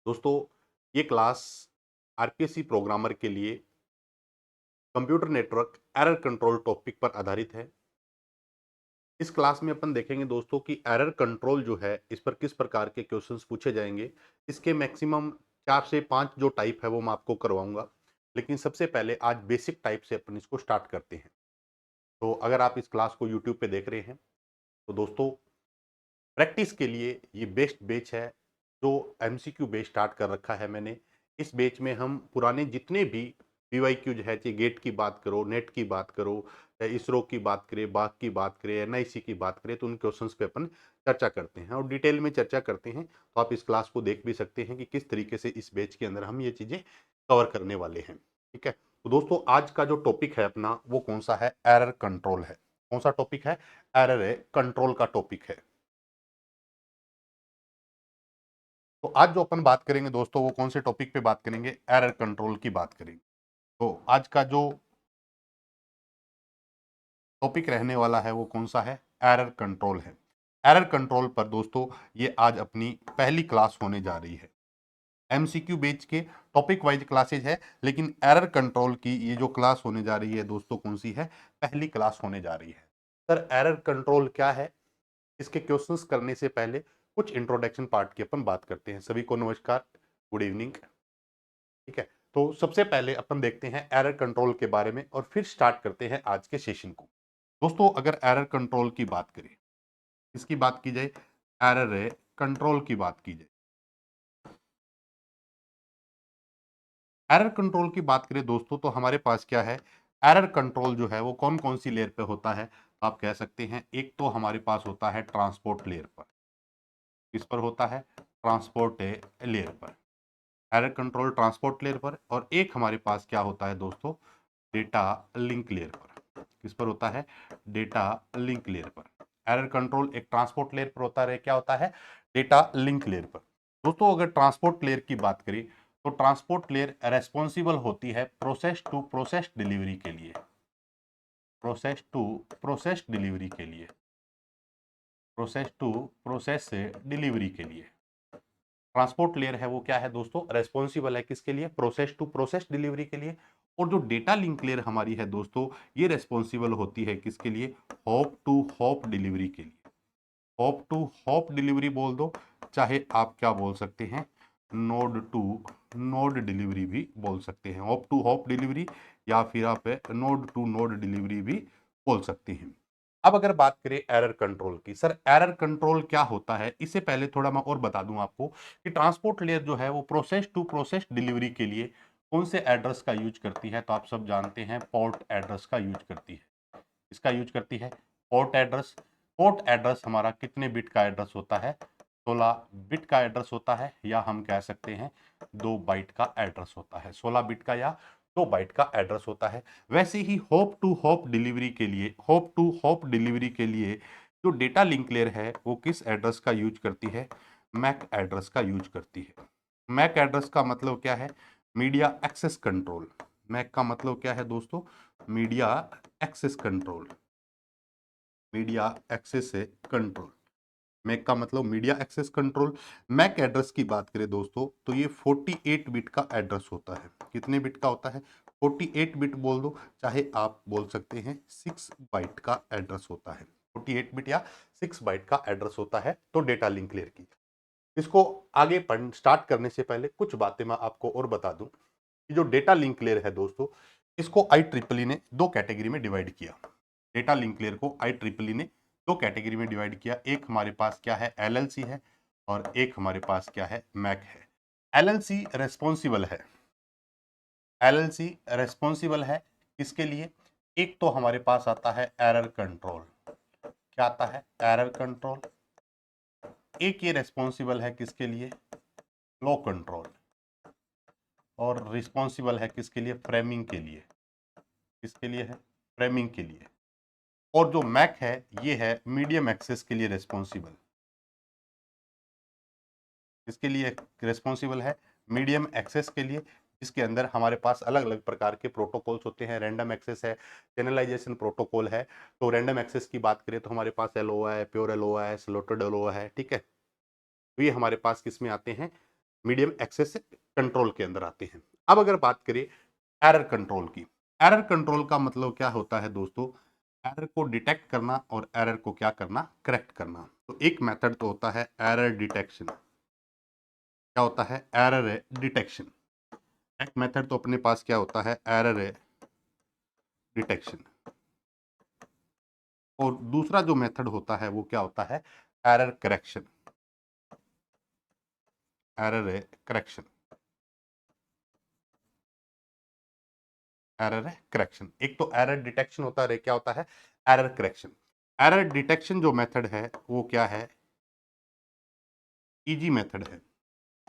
दोस्तों, ये class RPC programmer के लिए computer network error control topic पर आधारित है। इस क्लास में अपन देखेंगे दोस्तों कि एरर कंट्रोल जो है इस पर किस प्रकार के क्वेश्चंस पूछे जाएंगे। इसके मैक्सिमम 4 से 5 जो टाइप है वो मैं आपको करवाऊंगा। लेकिन सबसे पहले आज बेसिक टाइप से अपन इसको स्टार्ट करते हैं। तो अगर आप इस क्लास को यूट्यूब पे देख रहे हैं तो दोस्तों, प्रैक्टिस के लिए ये बेस्ट बैच है जो एमसीक्यू बेस स्टार्ट कर रखा है मैंने। इस बैच में हम पुराने जितने भी पीवाईक्यू जो है, चाहे गेट की बात करो, नेट की बात करो, चाहे इसरो की बात करें, बाग की बात करें, एनआईसी की बात करें, तो उन क्वेश्चंस पे अपन चर्चा करते हैं और डिटेल में चर्चा करते हैं। तो आप इस क्लास को देख भी सकते हैं कि किस तरीके से इस बैच के अंदर हम ये चीज़ें कवर करने वाले हैं। ठीक है, तो दोस्तों आज का जो टॉपिक है अपना वो कौन सा है? एरर कंट्रोल है। कौन सा टॉपिक है? एरर कंट्रोल का टॉपिक है। तो आज जो अपन बात करेंगे दोस्तों वो कौन से टॉपिक पे बात करेंगे? एरर कंट्रोल की बात करेंगे। तो आज का जो टॉपिक रहने वाला है वो कौन सा है? एरर कंट्रोल है। एरर कंट्रोल पर दोस्तों ये आज अपनी पहली क्लास होने जा रही है। एमसीक्यू बेच के टॉपिक वाइज क्लासेज है, लेकिन एरर कंट्रोल की ये जो क्लास होने जा रही है दोस्तों, कौन सी है? पहली क्लास होने जा रही है। सर, एरर कंट्रोल क्या है? इसके क्वेश्चंस करने से पहले कुछ इंट्रोडक्शन पार्ट की अपन बात करते हैं। सभी को नमस्कार, गुड इवनिंग। ठीक है, तो सबसे पहले अपन देखते हैं एरर कंट्रोल के बारे में और फिर स्टार्ट करते हैं आज के सेशन को। दोस्तों, अगर एरर कंट्रोल की बात करें, इसकी बात की जाए, एरर कंट्रोल की बात की जाए, एरर कंट्रोल की बात करें दोस्तों, तो हमारे पास क्या है? एरर कंट्रोल जो है वो कौन कौन सी लेयर पे होता है? तो आप कह सकते हैं एक तो हमारे पास होता है ट्रांसपोर्ट लेयर पर। किस पर होता है? ट्रांसपोर्ट लेयर पर। एरर कंट्रोल ट्रांसपोर्ट लेयर पर। और एक हमारे पास क्या होता है दोस्तों? डेटा लिंक लेयर पर। किस पर होता है? डेटा लिंक लेयर पर। एरर कंट्रोल एक ट्रांसपोर्ट लेयर पर होता है, क्या होता है? डेटा लिंक लेयर पर। दोस्तों, अगर ट्रांसपोर्ट लेयर की बात करें तो ट्रांसपोर्ट लेयर रेस्पॉन्सिबल होती है प्रोसेस टू प्रोसेस डिलीवरी के लिए। प्रोसेस टू प्रोसेस डिलीवरी के लिए। प्रोसेस टू प्रोसेस से डिलीवरी के लिए ट्रांसपोर्ट लेयर है वो क्या है दोस्तों? रेस्पॉन्सिबल है किसके लिए? प्रोसेस टू प्रोसेस डिलीवरी के लिए। और जो डेटा लिंक लेयर हमारी है दोस्तों, ये रेस्पॉन्सिबल होती है किसके लिए? हॉप टू हॉप डिलीवरी के लिए। हॉप टू हॉप डिलीवरी बोल दो, चाहे आप क्या बोल सकते हैं? नोड टू नोड डिलीवरी भी बोल सकते हैं। हॉप टू हॉप डिलीवरी या फिर आप नोड टू नोड डिलीवरी भी बोल सकते हैं। अब अगर बात करें एरर कंट्रोल की, सर एरर कंट्रोल क्या होता है? इससे पहले थोड़ा मैं और बता दूं आपको कि ट्रांसपोर्ट लेयर जो है वो प्रोसेस टू प्रोसेस डिलीवरी के लिए कौन से एड्रेस का यूज करती है? तो आप सब जानते हैं, पोर्ट एड्रेस का यूज करती है। इसका यूज करती है पोर्ट एड्रेस। पोर्ट एड्रेस हमारा कितने बिट का एड्रेस होता है? 16 बिट का एड्रेस होता है, या हम कह सकते हैं 2 बाइट का एड्रेस होता है। 16 बिट का या 2 बाइट का एड्रेस होता है। वैसे ही होप टू होप डिलीवरी के लिए, होप टू होप डिलीवरी के लिए जो डेटा लिंक लेयर है वो किस एड्रेस का यूज करती है? मैक एड्रेस का यूज करती है। मैक एड्रेस का मतलब क्या है? Media access control. मैक का मतलब क्या है दोस्तों? Media access control. Media access control. MAC का मतलब media access control. MAC address की बात करें दोस्तों, तो ये 48 बिट का एड्रेस होता है। कितने बिट का होता है? 48 बिट बोल दो, चाहे आप बोल सकते हैं 6 बाइट का एड्रेस होता है। 48 बिट या 6 बाइट का एड्रेस होता है। तो डेटा लिंक लेयर की, इसको आगे पढ़ स्टार्ट करने से पहले कुछ बातें मैं आपको और बता दूं कि जो डेटा लिंक लेयर है दोस्तों, इसको IEEE ने 2 कैटेगरी में डिवाइड किया। डेटा लिंक लेयर को IEEE ने 2 कैटेगरी में डिवाइड किया। एक हमारे पास क्या है? LLC है, और एक हमारे पास क्या है? मैक है। LLC रेस्पॉन्सिबल है। LLC रेस्पॉन्सिबल है किसके लिए? एक तो हमारे पास आता है एरर कंट्रोल। क्या आता है? Error control. एक ये रेस्पॉन्सिबल है किसके लिए? Flow control. और रिस्पॉन्सिबल है किसके लिए? फ्रेमिंग के लिए। किसके लिए है? फ्रेमिंग के लिए। और जो मैक है ये है मीडियम एक्सेस के लिए रेस्पॉन्सिबल। इसके लिए रेस्पॉन्सिबल है मीडियम एक्सेस के लिए, इसके अंदर हमारे पास अलग अलग प्रकार के प्रोटोकॉल्स होते हैं। रैंडम एक्सेस है, चैनलाइजेशन प्रोटोकॉल है। तो रैंडम एक्सेस की बात करें तो हमारे पास एलओ है, प्योर एलओ है, स्लॉटेड एलओ है। ठीक है, तो ये हमारे पास किस में आते हैं? मीडियम एक्सेस कंट्रोल के अंदर आते हैं। अब अगर बात करें एरर कंट्रोल की, एरर कंट्रोल का मतलब क्या होता है दोस्तों, एरर को डिटेक्ट करना और एरर को क्या करना, करेक्ट करना। तो एक मेथड तो होता है एरर डिटेक्शन। क्या होता है, एरर डिटेक्शन। एक मेथड तो अपने पास क्या होता है, एरर डिटेक्शन। और दूसरा जो मेथड होता है वो क्या होता है, error correction. Error correction, error correction. एक तो एरर डिटेक्शन होता है, क्या होता है, एरर करेक्शन। एरर डिटेक्शन जो मेथड है वो क्या है, इजी मेथड है।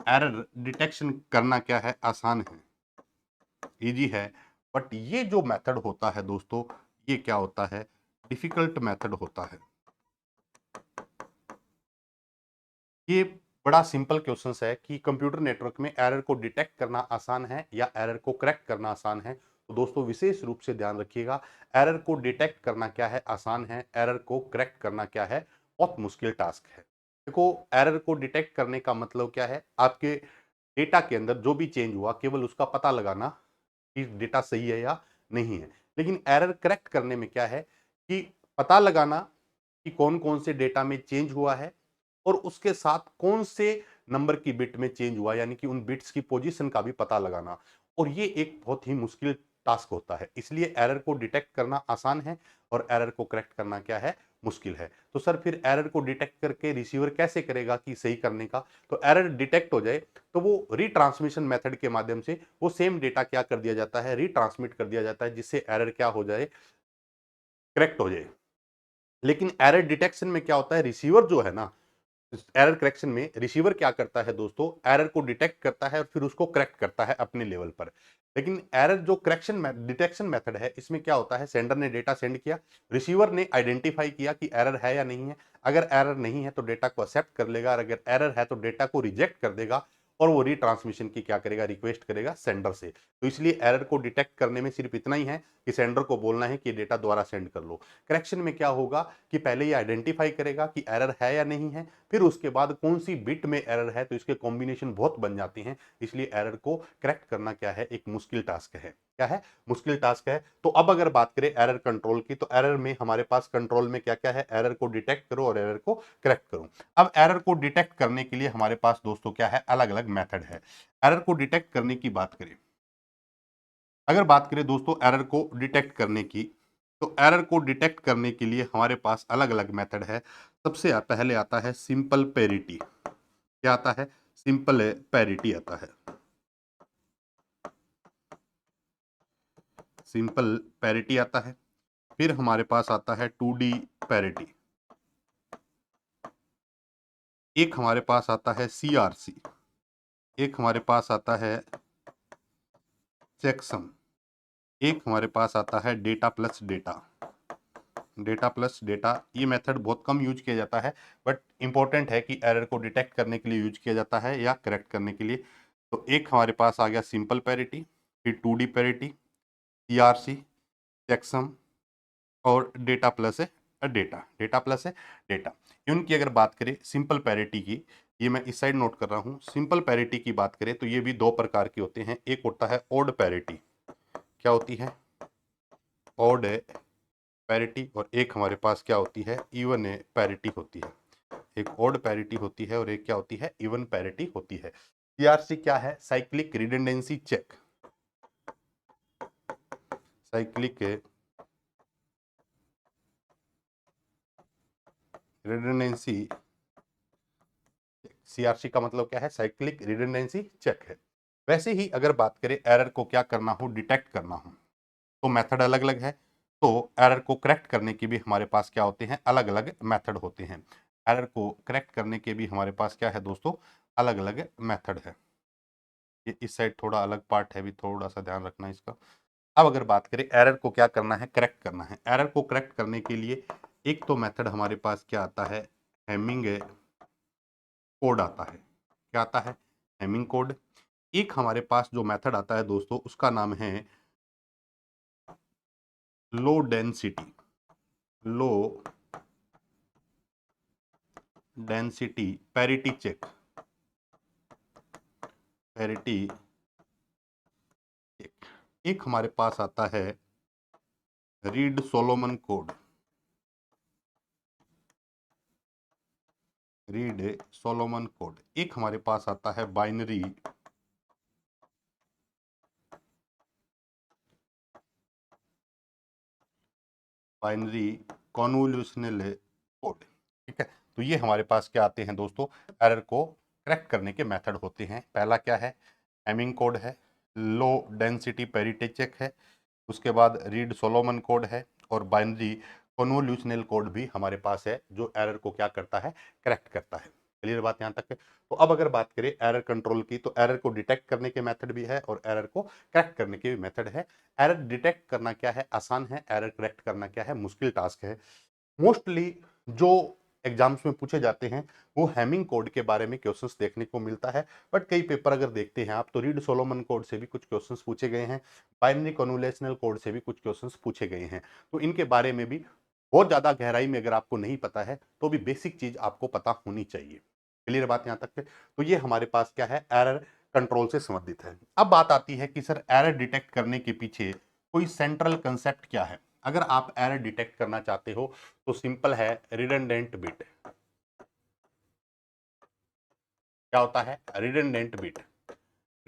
एरर डिटेक्शन करना क्या है, आसान है, इजी है। बट ये जो मेथड होता है दोस्तों, ये क्या होता है, डिफिकल्ट मेथड होता है। ये बड़ा सिंपल क्वेश्चन है कि कंप्यूटर नेटवर्क में एरर को डिटेक्ट करना आसान है या एरर को करेक्ट करना आसान है। तो दोस्तों विशेष रूप से ध्यान रखिएगा, एरर को डिटेक्ट करना क्या है, आसान है। एरर को करेक्ट करना क्या है, बहुत मुश्किल टास्क है। देखो, एरर को डिटेक्ट करने का मतलब क्या है, आपके डेटा के अंदर जो भी चेंज हुआ केवल उसका पता लगाना कि डेटा सही है या नहीं है। लेकिन एरर करेक्ट करने में क्या है कि पता लगाना कि कौन कौन से डेटा में चेंज हुआ है और उसके साथ कौन से नंबर की बिट में चेंज हुआ, यानी कि उन बिट्स की पोजीशन का भी पता लगाना। और ये एक बहुत ही मुश्किल टास्क होता है। इसलिए एरर को डिटेक्ट करना आसान है और एरर को करेक्ट करना क्या है, मुश्किल है। तो सर फिर एरर को डिटेक्ट करके रिसीवर कैसे करेगा कि सही करने का, तो एरर डिटेक्ट हो जाए तो वो रीट्रांसमिशन मेथड के माध्यम से वो सेम डेटा क्या कर दिया जाता है, रीट्रांसमिट कर दिया जाता है, जिससे एरर क्या हो जाए, करेक्ट हो जाए। लेकिन एरर डिटेक्शन में क्या होता है, रिसीवर जो है ना, एरर करेक्शन में रिसीवर क्या करता है दोस्तों, एरर को डिटेक्ट करता है और फिर उसको करेक्ट करता है अपने लेवल पर। लेकिन एरर जो करेक्शन डिटेक्शन मेथड है, इसमें क्या होता है, सेंडर ने डेटा सेंड किया, रिसीवर ने आइडेंटिफाई किया कि एरर है या नहीं है। अगर एरर नहीं है तो डेटा को एक्सेप्ट कर लेगा, और अगर एरर है तो डेटा को रिजेक्ट कर देगा और वो रीट्रांसमिशन की क्या करेगा, रिक्वेस्ट करेगा सेंडर से। तो इसलिए एरर को डिटेक्ट करने में सिर्फ इतना ही है कि सेंडर को बोलना है कि डेटा दोबारा सेंड कर लो। करेक्शन में क्या होगा कि पहले ये आइडेंटिफाई करेगा कि एरर है या नहीं है, फिर उसके बाद कौन सी बिट में एरर है, तो इसके कॉम्बिनेशन बहुत बन जाते हैं। इसलिए एरर को करेक्ट करना क्या है, एक मुश्किल टास्क है। क्या है, मुश्किल टास्क है। तो अब अगर बात करें एरर कंट्रोल की, तो एरर में हमारे पास कंट्रोल में क्या क्या है, एरर को डिटेक्ट करो और एरर को करेक्ट करो। अब एरर को डिटेक्ट करने के लिए हमारे पास दोस्तों क्या है, अलग अलग मेथड है। एरर को डिटेक्ट करने की बात करें, अगर बात करें दोस्तों एरर को डिटेक्ट करने की, तो एरर को डिटेक्ट करने के लिए हमारे पास अलग अलग मेथड है। सबसे पहले आता है सिंपल पैरिटी। क्या आता है, सिंपल पैरिटी आता है। सिंपल पैरिटी आता है। फिर हमारे पास आता है 2D पैरिटी। एक हमारे पास आता है CRC। एक हमारे पास आता है चेकसम। एक हमारे पास आता है data plus data. Data plus data, ये मेथड बहुत कम यूज किया जाता है, बट इंपॉर्टेंट है कि एरर को डिटेक्ट करने के लिए यूज किया जाता है या करेक्ट करने के लिए। तो एक हमारे पास आ गया सिंपल पैरिटी, फिर 2D पैरिटी, CRC, चेकसम और डेटा प्लस है डेटा। डेटा प्लस है डेटा। इनकी अगर बात करें सिंपल पैरिटी की, ये मैं इस साइड नोट कर रहा हूँ। सिंपल पैरिटी की बात करें तो ये भी दो प्रकार के होते हैं। एक होता है ओड पैरिटी। क्या होती है, ओड पैरिटी। और एक हमारे पास क्या होती है, इवन पैरिटी होती है। एक ओड पैरिटी होती है और एक क्या होती है, इवन पैरिटी होती है। सीआरसी क्या है, cyclic redundancy check. Cyclic redundancy, CRC का मतलब क्या है, साइक्लिक रिडंडेंसी चेक है। वैसे ही अगर बात करें एरर को क्या करना हो, डिटेक्ट करना हो, तो मेथड अलग अलग है। तो एरर को करेक्ट करने की भी हमारे पास क्या होते हैं, अलग अलग मेथड होते हैं। एरर को करेक्ट करने के भी हमारे पास क्या है दोस्तों, अलग अलग मेथड है। ये इस साइड थोड़ा अलग पार्ट है, भी थोड़ा सा ध्यान रखना इसका। अब अगर बात करें एरर को क्या करना है, करेक्ट करना है। एरर को करेक्ट करने के लिए एक तो मेथड हमारे पास क्या आता है, हेमिंग कोड आता है। क्या आता है, हेमिंग कोड। एक हमारे पास जो मेथड आता है दोस्तों, उसका नाम है low density, low density parity check. Parity, एक हमारे पास आता है Reed Solomon code, Reed Solomon code. एक हमारे पास आता है बाइनरी कॉन्वोल्यूशनल कोड। ठीक है, तो ये हमारे पास क्या आते हैं दोस्तों, एरर को करेक्ट करने के मेथड होते हैं। पहला क्या है, हैमिंग कोड है, लो डेंसिटी पेरिटी चेक है, उसके बाद रीड सोलोमन कोड है, और बाइनरी कन्वोल्यूशनल कोड भी हमारे पास है, जो एरर को क्या करता है, करेक्ट करता है। क्लियर बात यहाँ तक है। तो अब अगर बात करें एरर कंट्रोल की, तो एरर को डिटेक्ट करने के मेथड भी है और एरर को करेक्ट करने के भी मेथड है। एरर डिटेक्ट करना क्या है, आसान है। एरर करेक्ट करना क्या है, मुश्किल टास्क है। मोस्टली जो एग्जाम्स में पूछे जाते हैं वो हैमिंग कोड के बारे में क्वेश्चंस देखने को मिलता है, बट कई पेपर अगर देखते हैं आप तो रीड सोलोमन कोड से भी कुछ क्वेश्चंस पूछे गए हैं, बाइनरी कन्वोल्यूशनल कोड से भी कुछ क्वेश्चंस पूछे गए हैं। तो इनके बारे में भी बहुत ज्यादा गहराई में अगर आपको नहीं पता है तो भी बेसिक चीज आपको पता होनी चाहिए। क्लियर बात यहां तक है। तो ये हमारे पास क्या है, एरर कंट्रोल से संबंधित है। अब बात आती है कि सर एरर डिटेक्ट करने के पीछे कोई सेंट्रल कंसेप्ट क्या है। अगर आप एरर डिटेक्ट करना चाहते हो तो सिंपल है, रिडंडेंट बिट। क्या होता है, रिडंडेंट बिट।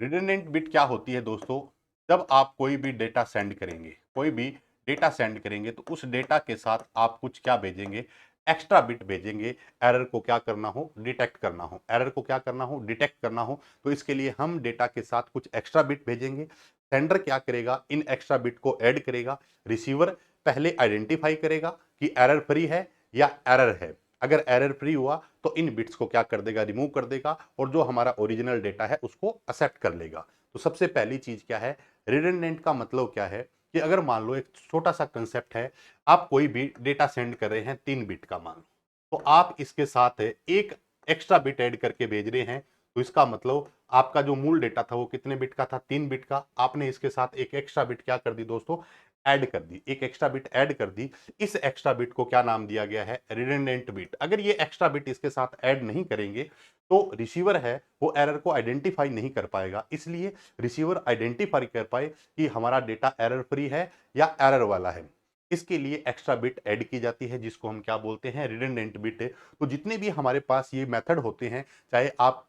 रिडंडेंट बिट क्या होती है दोस्तों, जब आप कोई भी डेटा सेंड करेंगे, कोई भी डेटा सेंड करेंगे तो उस डेटा के साथ आप कुछ क्या भेजेंगे, एक्स्ट्रा बिट भेजेंगे। एरर को क्या करना हो, डिटेक्ट करना हो। एरर को क्या करना हो, डिटेक्ट करना हो, तो इसके लिए हम डेटा के साथ कुछ एक्स्ट्रा बिट भेजेंगे। सेंडर क्या करेगा, इन एक्स्ट्रा बिट को ऐड करेगा। रिसीवर पहले आइडेंटिफाई करेगा कि एरर फ्री है या एरर है। अगर एरर फ्री हुआ तो इन बिट्स को क्या कर देगा, रिमूव कर देगा, और जो हमारा ओरिजिनल डेटा है उसको एक्सेप्ट कर लेगा। तो सबसे पहली चीज क्या है, रिडंडेंट का मतलब क्या है कि अगर मान लो एक छोटा सा कंसेप्ट है, आप कोई भी डेटा सेंड कर रहे हैं 3 बिट का मान लो, तो आप इसके साथ एक एक्स्ट्रा बिट ऐड करके भेज रहे हैं। तो इसका मतलब आपका जो मूल डेटा था वो कितने बिट का था, 3 बिट का। आपने इसके साथ एक एक्स्ट्रा बिट क्या कर दी दोस्तों, ऐड कर दी, एक एक्स्ट्रा बिट ऐड कर दी। इस एक्स्ट्रा बिट को क्या नाम दिया गया है, रिडंडेंट बिट। अगर ये एक्स्ट्रा बिट इसके साथ ऐड नहीं करेंगे तो रिसीवर है वो एरर को आइडेंटिफाई नहीं कर पाएगा। इसलिए रिसीवर आइडेंटिफाई कर पाए कि हमारा डेटा एरर फ्री है या एरर वाला है, इसके लिए एक्स्ट्रा बिट ऐड की जाती है, जिसको हम क्या बोलते हैं, रिडंडेंट बिट। तो जितने भी हमारे पास ये मेथड होते हैं, चाहे आप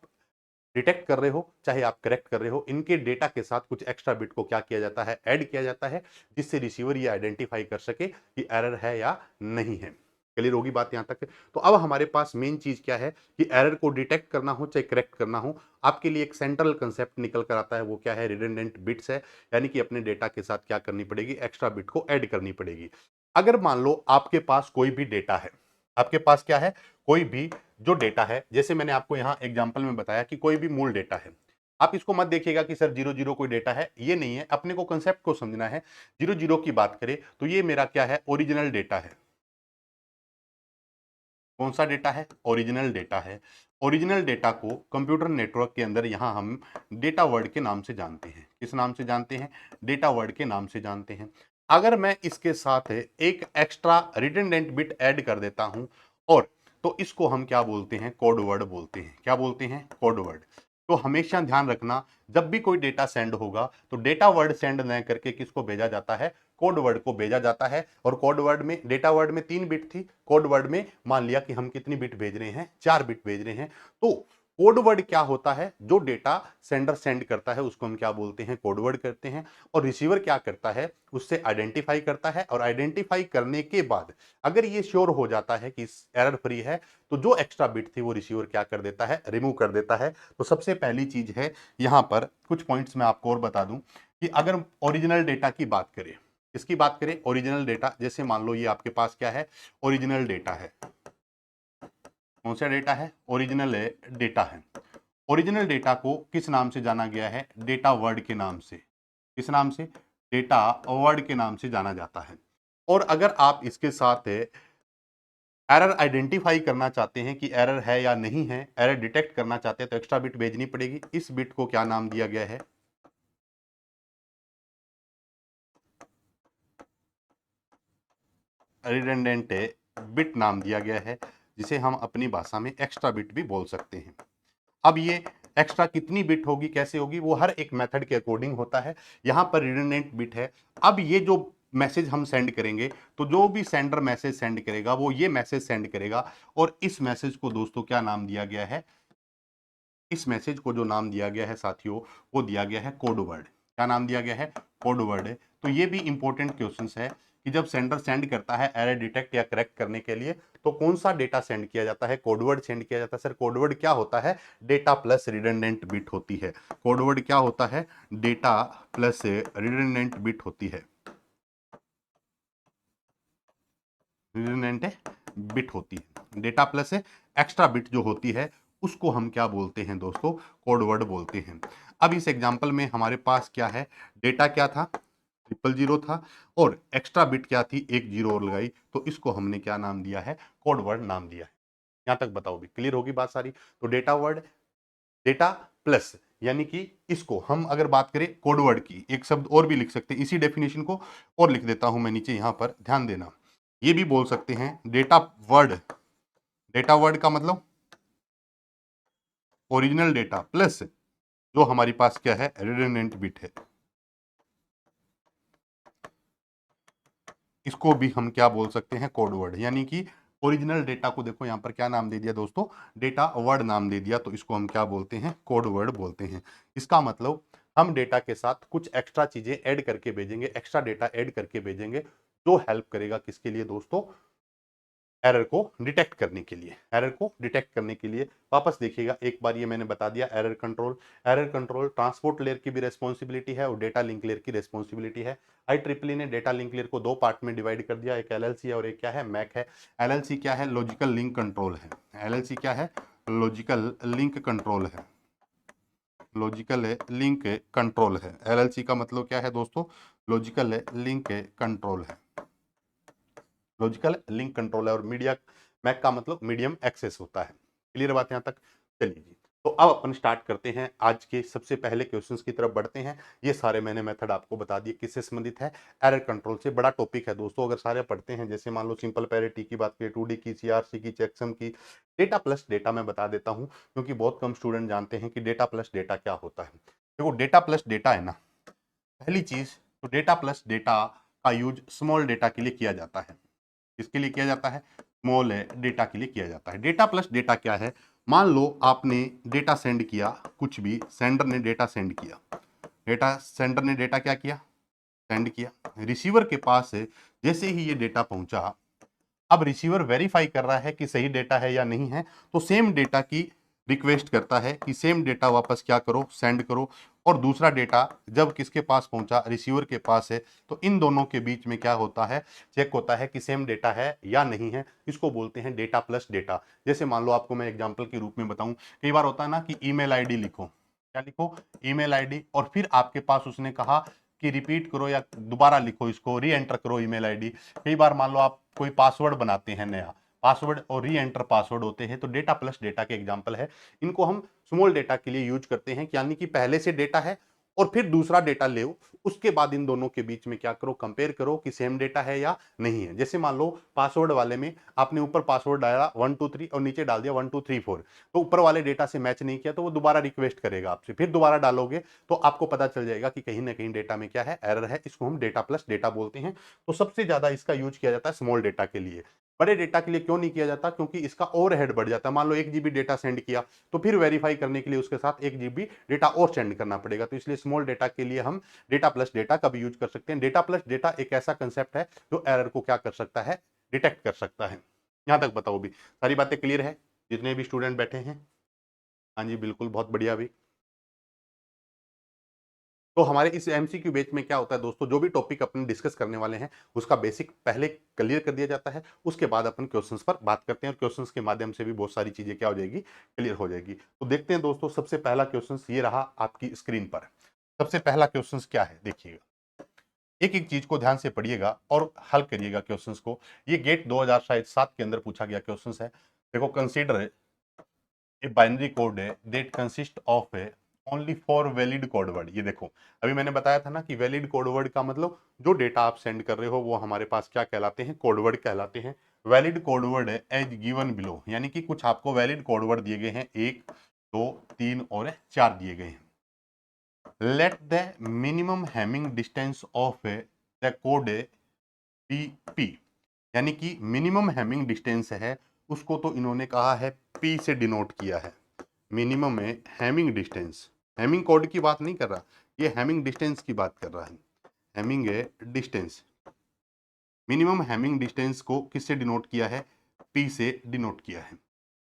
डिटेक्ट कर रहे हो चाहे आप करेक्ट कर रहे हो, इनके डेटा के साथ कुछ एक्स्ट्रा बिट को क्या किया जाता है, ऐड किया जाता है, जिससे रिसीवर ये आइडेंटिफाई कर सके कि एरर है या नहीं है। क्लियर होगी बात यहां तक। तो अब हमारे पास मेन चीज क्या है कि एरर को डिटेक्ट करना हो चाहे करेक्ट करना हो, आपके लिए एक सेंट्रल कंसेप्ट निकल कर आता है, वो क्या है, रिडंडेंट बिट्स है। यानी कि अपने डेटा के साथ क्या करनी पड़ेगी, एक्स्ट्रा बिट को ऐड करनी पड़ेगी। अगर मान लो आपके पास कोई भी डेटा है, आपके पास क्या है, कोई भी जो डेटा है, जैसे मैंने आपको यहां एग्जांपल में बताया कि कोई भी मूल डेटा है, आप इसको मत देखिएगा कि सर 00 कोई डेटा है, ये नहीं है। अपने को कंसेप्ट को समझना है। 00 की बात करें तो ये मेरा क्या है, ओरिजिनल डेटा है। कौन सा डेटा है, ओरिजिनल डेटा है। ओरिजिनल डेटा को कंप्यूटर नेटवर्क के अंदर यहां हम डेटा वर्ड के नाम से जानते हैं। किस नाम से जानते हैं, डेटा वर्ड के नाम से जानते हैं। अगर मैं इसके साथ एक एक्स्ट्रा रिडंडेंट बिट ऐड कर देता हूं, और तो इसको हम क्या बोलते हैं, कोड वर्ड बोलते हैं। क्या बोलते हैं, कोड वर्ड। तो हमेशा ध्यान रखना, जब भी कोई डेटा सेंड होगा तो डेटा वर्ड सेंड न करके किसको भेजा जाता है, कोड वर्ड को भेजा जाता है। और कोड वर्ड में, डेटा वर्ड में 3 बिट थी, कोड वर्ड में मान लिया कि हम कितनी बिट भेज रहे हैं, 4 बिट भेज रहे हैं। तो कोड वर्ड क्या होता है, जो डेटा सेंडर सेंड करता है उसको हम क्या बोलते हैं, कोड वर्ड करते हैं। और रिसीवर क्या करता है, उससे आइडेंटिफाई करता है, और आइडेंटिफाई करने के बाद अगर ये श्योर हो जाता है कि एरर फ्री है, तो जो एक्स्ट्रा बिट थी वो रिसीवर क्या कर देता है, रिमूव कर देता है। तो सबसे पहली चीज है, यहां पर कुछ पॉइंट्स मैं आपको और बता दूं कि अगर ओरिजिनल डेटा की बात करें, इसकी बात करें ओरिजिनल डेटा, जैसे मान लो ये आपके पास क्या है, ओरिजिनल डेटा है। कौन सा डेटा है, ओरिजिनल डेटा है। ओरिजिनल डेटा को किस नाम से जाना गया है, डेटा वर्ड के नाम से। किस नाम से, डेटा वर्ड के नाम से जाना जाता है। और अगर आप इसके साथ एरर आइडेंटिफाई करना चाहते हैं कि एरर है या नहीं है, एरर डिटेक्ट करना चाहते हैं, तो एक्स्ट्रा बिट भेजनी पड़ेगी। इस बिट को क्या नाम दिया गया है, रिडंडेंट बिट नाम दिया गया है, जिसे हम अपनी भाषा में एक्स्ट्रा बिट भी बोल सकते हैं। अब ये एक्स्ट्रा कितनी बिट होगी, कैसे होगी, वो हर एक मेथड के अकॉर्डिंग होता है। यहाँ पर रिडंडेंट बिट है। अब ये जो मैसेज हम सेंड करेंगे, तो जो भी सेंडर मैसेज सेंड करेगा वो ये मैसेज सेंड करेगा, और इस मैसेज को दोस्तों क्या नाम दिया गया है, इस मैसेज को जो नाम दिया गया है साथियों, वो दिया गया है कोड वर्ड। क्या नाम दिया गया है, कोड वर्ड है। तो ये भी इंपॉर्टेंट क्वेश्चन है कि जब सेंडर सेंड करता है एरर डिटेक्ट या करेक्ट करने के लिए, तो कौन सा डेटा सेंड किया जाता है, कोडवर्ड सेंड किया जाता है। सर कोडवर्ड क्या होता है, डेटा प्लस रिडंडेंट बिट होती है। कोडवर्ड क्या होता है, डेटा प्लस रिडंडेंट बिट होती है, रिडंडेंट बिट होती है। डेटा प्लस एक्स्ट्रा बिट जो होती है उसको हम क्या बोलते हैं दोस्तों, कोडवर्ड बोलते हैं। अब इस एग्जांपल में हमारे पास क्या है, डेटा क्या था, 000 था, और एक्स्ट्रा बिट क्या थी, एक जीरो और लगाई, तो इसको हमने क्या नाम दिया है, कोडवर्ड नाम दिया है। यहां तक बताओ भी क्लियर होगी बात सारी। तो डेटा वर्ड, डेटा प्लस, यानी कि इसको हम अगर बात करें कोडवर्ड की, एक शब्द और भी लिख सकते हैं, इसी डेफिनेशन को और लिख देता हूं मैं नीचे, यहां पर ध्यान देना। ये भी बोल सकते हैं डेटा वर्ड, डेटा वर्ड का मतलब ओरिजिनल डेटा प्लस जो हमारी पास क्या है, रिडंडेंट बिट है, इसको भी हम क्या बोल सकते हैं, कोड वर्ड। यानी कि ओरिजिनल डेटा को देखो यहां पर क्या नाम दे दिया दोस्तों, डेटा वर्ड नाम दे दिया, तो इसको हम क्या बोलते हैं, कोड वर्ड बोलते हैं। इसका मतलब हम डेटा के साथ कुछ एक्स्ट्रा चीजें ऐड करके भेजेंगे, एक्स्ट्रा डेटा ऐड करके भेजेंगे, जो हेल्प करेगा किसके लिए दोस्तों, एरर को डिटेक्ट करने के लिए। एरर को डिटेक्ट करने के लिए वापस देखिएगा एक बार, ये मैंने बता दिया error control. Error control transport layer की भी रेस्पॉन्सिबिलिटी है और डेटा लिंक लेयर की रेस्पॉन्सिबिलिटी है। IEEE ने डेटा लिंक लेयर को दो पार्ट में डिवाइड कर दिया, एक LLC है और एक क्या है, मैक है। LLC क्या है, लॉजिकल लिंक कंट्रोल है। LLC क्या है, लॉजिकल लिंक कंट्रोल है, लॉजिकल लिंक कंट्रोल है। LLC का मतलब क्या है दोस्तों, लॉजिकल लिंक कंट्रोल है, लॉजिकल लिंक कंट्रोल है। और मीडिया मैक का मतलब मीडियम एक्सेस होता है। क्लियर बात यहां तक, चलिए जी। तो अब अपन स्टार्ट करते हैं, आज के सबसे पहले क्वेश्चंस की तरफ बढ़ते हैं। ये सारे मैंने मेथड आपको बता दिए किससे संबंधित है, एरर कंट्रोल से। बड़ा टॉपिक है दोस्तों, अगर सारे पढ़ते हैं, जैसे मान लो सिंपल पैरिटी की बात करें, 2D की, CRC की, चेकसम की, डेटा प्लस डेटा मैं बता देता हूं, क्योंकि बहुत कम स्टूडेंट जानते हैं कि डेटा प्लस डेटा क्या होता है। देखो डेटा प्लस डेटा है ना, पहली चीज तो डेटा प्लस डेटा का यूज स्मॉल डेटा के लिए किया जाता है। किसके लिए किया जाता है, स्मॉल डेटा के लिए किया जाता है। डेटा प्लस डेटा क्या है, मान लो आपने डेटा सेंड किया, कुछ भी सेंडर ने डेटा सेंड किया, डेटा सेंडर ने डेटा क्या किया, सेंड किया, रिसीवर के पास जैसे ही ये डेटा पहुंचा, अब रिसीवर वेरीफाई कर रहा है कि सही डेटा है या नहीं है, तो सेम डेटा की रिक्वेस्ट करता है कि सेम डेटा वापस क्या करो, सेंड करो। और दूसरा डेटा जब किसके पास पहुंचा, रिसीवर के पास है, तो इन दोनों के बीच में क्या होता है, चेक होता है कि सेम डेटा है या नहीं है। इसको बोलते हैं डेटा प्लस डेटा। जैसे मान लो आपको मैं एग्जांपल के रूप में बताऊं, कई बार होता है ना कि ईमेल आईडी लिखो, क्या लिखो, ईमेल आईडी, और फिर आपके पास उसने कहा कि रिपीट करो या दोबारा लिखो, इसको री एंटर करो ईमेल आईडी। कई बार मान लो आप कोई पासवर्ड बनाते हैं नया, पासवर्ड और री एंटर पासवर्ड होते हैं, तो डेटा प्लस डेटा के एग्जांपल है। इनको हम स्मॉल डेटा के लिए यूज करते हैं, यानी कि पहले से डेटा है और फिर दूसरा डेटा ले, उसके बाद इन दोनों के बीच में क्या करो, कंपेयर करो कि सेम डेटा है या नहीं है। जैसे मान लो पासवर्ड वाले में आपने ऊपर पासवर्ड डाला 123 और नीचे डाल दिया 1234, तो ऊपर वाले डेटा से मैच नहीं किया, तो वो दोबारा रिक्वेस्ट करेगा आपसे, फिर दोबारा डालोगे तो आपको पता चल जाएगा कि कहीं ना कहीं डेटा में क्या है, एरर है। इसको हम डेटा प्लस डेटा बोलते हैं। तो सबसे ज्यादा इसका यूज किया जाता है स्मॉल डेटा के लिए। बड़े डेटा के लिए क्यों नहीं किया जाता, क्योंकि इसका ओवरहेड बढ़ जाता है। मान लो 1 GB डेटा सेंड किया, तो फिर वेरीफाई करने के लिए उसके साथ 1 GB डेटा और सेंड करना पड़ेगा। तो इसलिए स्मॉल डेटा के लिए हम डेटा प्लस डेटा का भी यूज कर सकते हैं। डेटा प्लस डेटा एक ऐसा कंसेप्ट है जो एरर को क्या कर सकता है, डिटेक्ट कर सकता है। यहां तक बताओ भी, सारी बातें क्लियर है जितने भी स्टूडेंट बैठे हैं? हाँ जी बिल्कुल, बहुत बढ़िया भी। तो हमारे इस MCQ बैच में क्या होता है दोस्तों, जो भी टॉपिक अपन डिस्कस करने वाले हैं उसका बेसिक पहले क्लियर कर दिया जाता है, उसके बाद अपन क्वेश्चंस पर बात करते हैं, और क्वेश्चंस के माध्यम से भी बहुत सारी चीजें क्या हो जाएगी, क्लियर हो जाएगी। तो देखते हैं दोस्तों, सबसे पहला क्वेश्चन ये रहा आपकी स्क्रीन पर। सबसे पहला क्वेश्चन क्या है, देखिएगा, एक एक चीज को ध्यान से पढ़िएगा और हल करिएगा क्वेश्चंस को। ये गेट 2007 के अंदर पूछा गया क्वेश्चन है। देखो, कंसीडर ए बाइनरी कोड है that consist of A only for valid code word. ये देखो, अभी मैंने बताया था ना कि वैलिड कोड वर्ड का मतलब जो डेटा आप सेंड कर रहे हो वो हमारे पास क्या कहलाते हैं, कोड वर्ड कहलाते हैं। वैलिड कोड वर्ड है एज गिवन बिलो, यानी कि कुछ आपको वैलिड कोड वर्ड दिए गए हैं, 1 2, 3 और 4 दिए गए हैं। Let the minimum Hamming distance of the code P, यानी कि मिनिमम हैमिंग डिस्टेंस है उसको तो इन्होंने कहा है पी से डिनोट किया है। मिनिमम में हैमिंग डिस्टेंस, हैमिंग कोड की बात नहीं कर रहा, ये हैमिंग डिस्टेंस की बात कर रहा है। Hamming distance, minimum Hamming distance को किससे डिनोट किया है? पी से डिनोट किया है।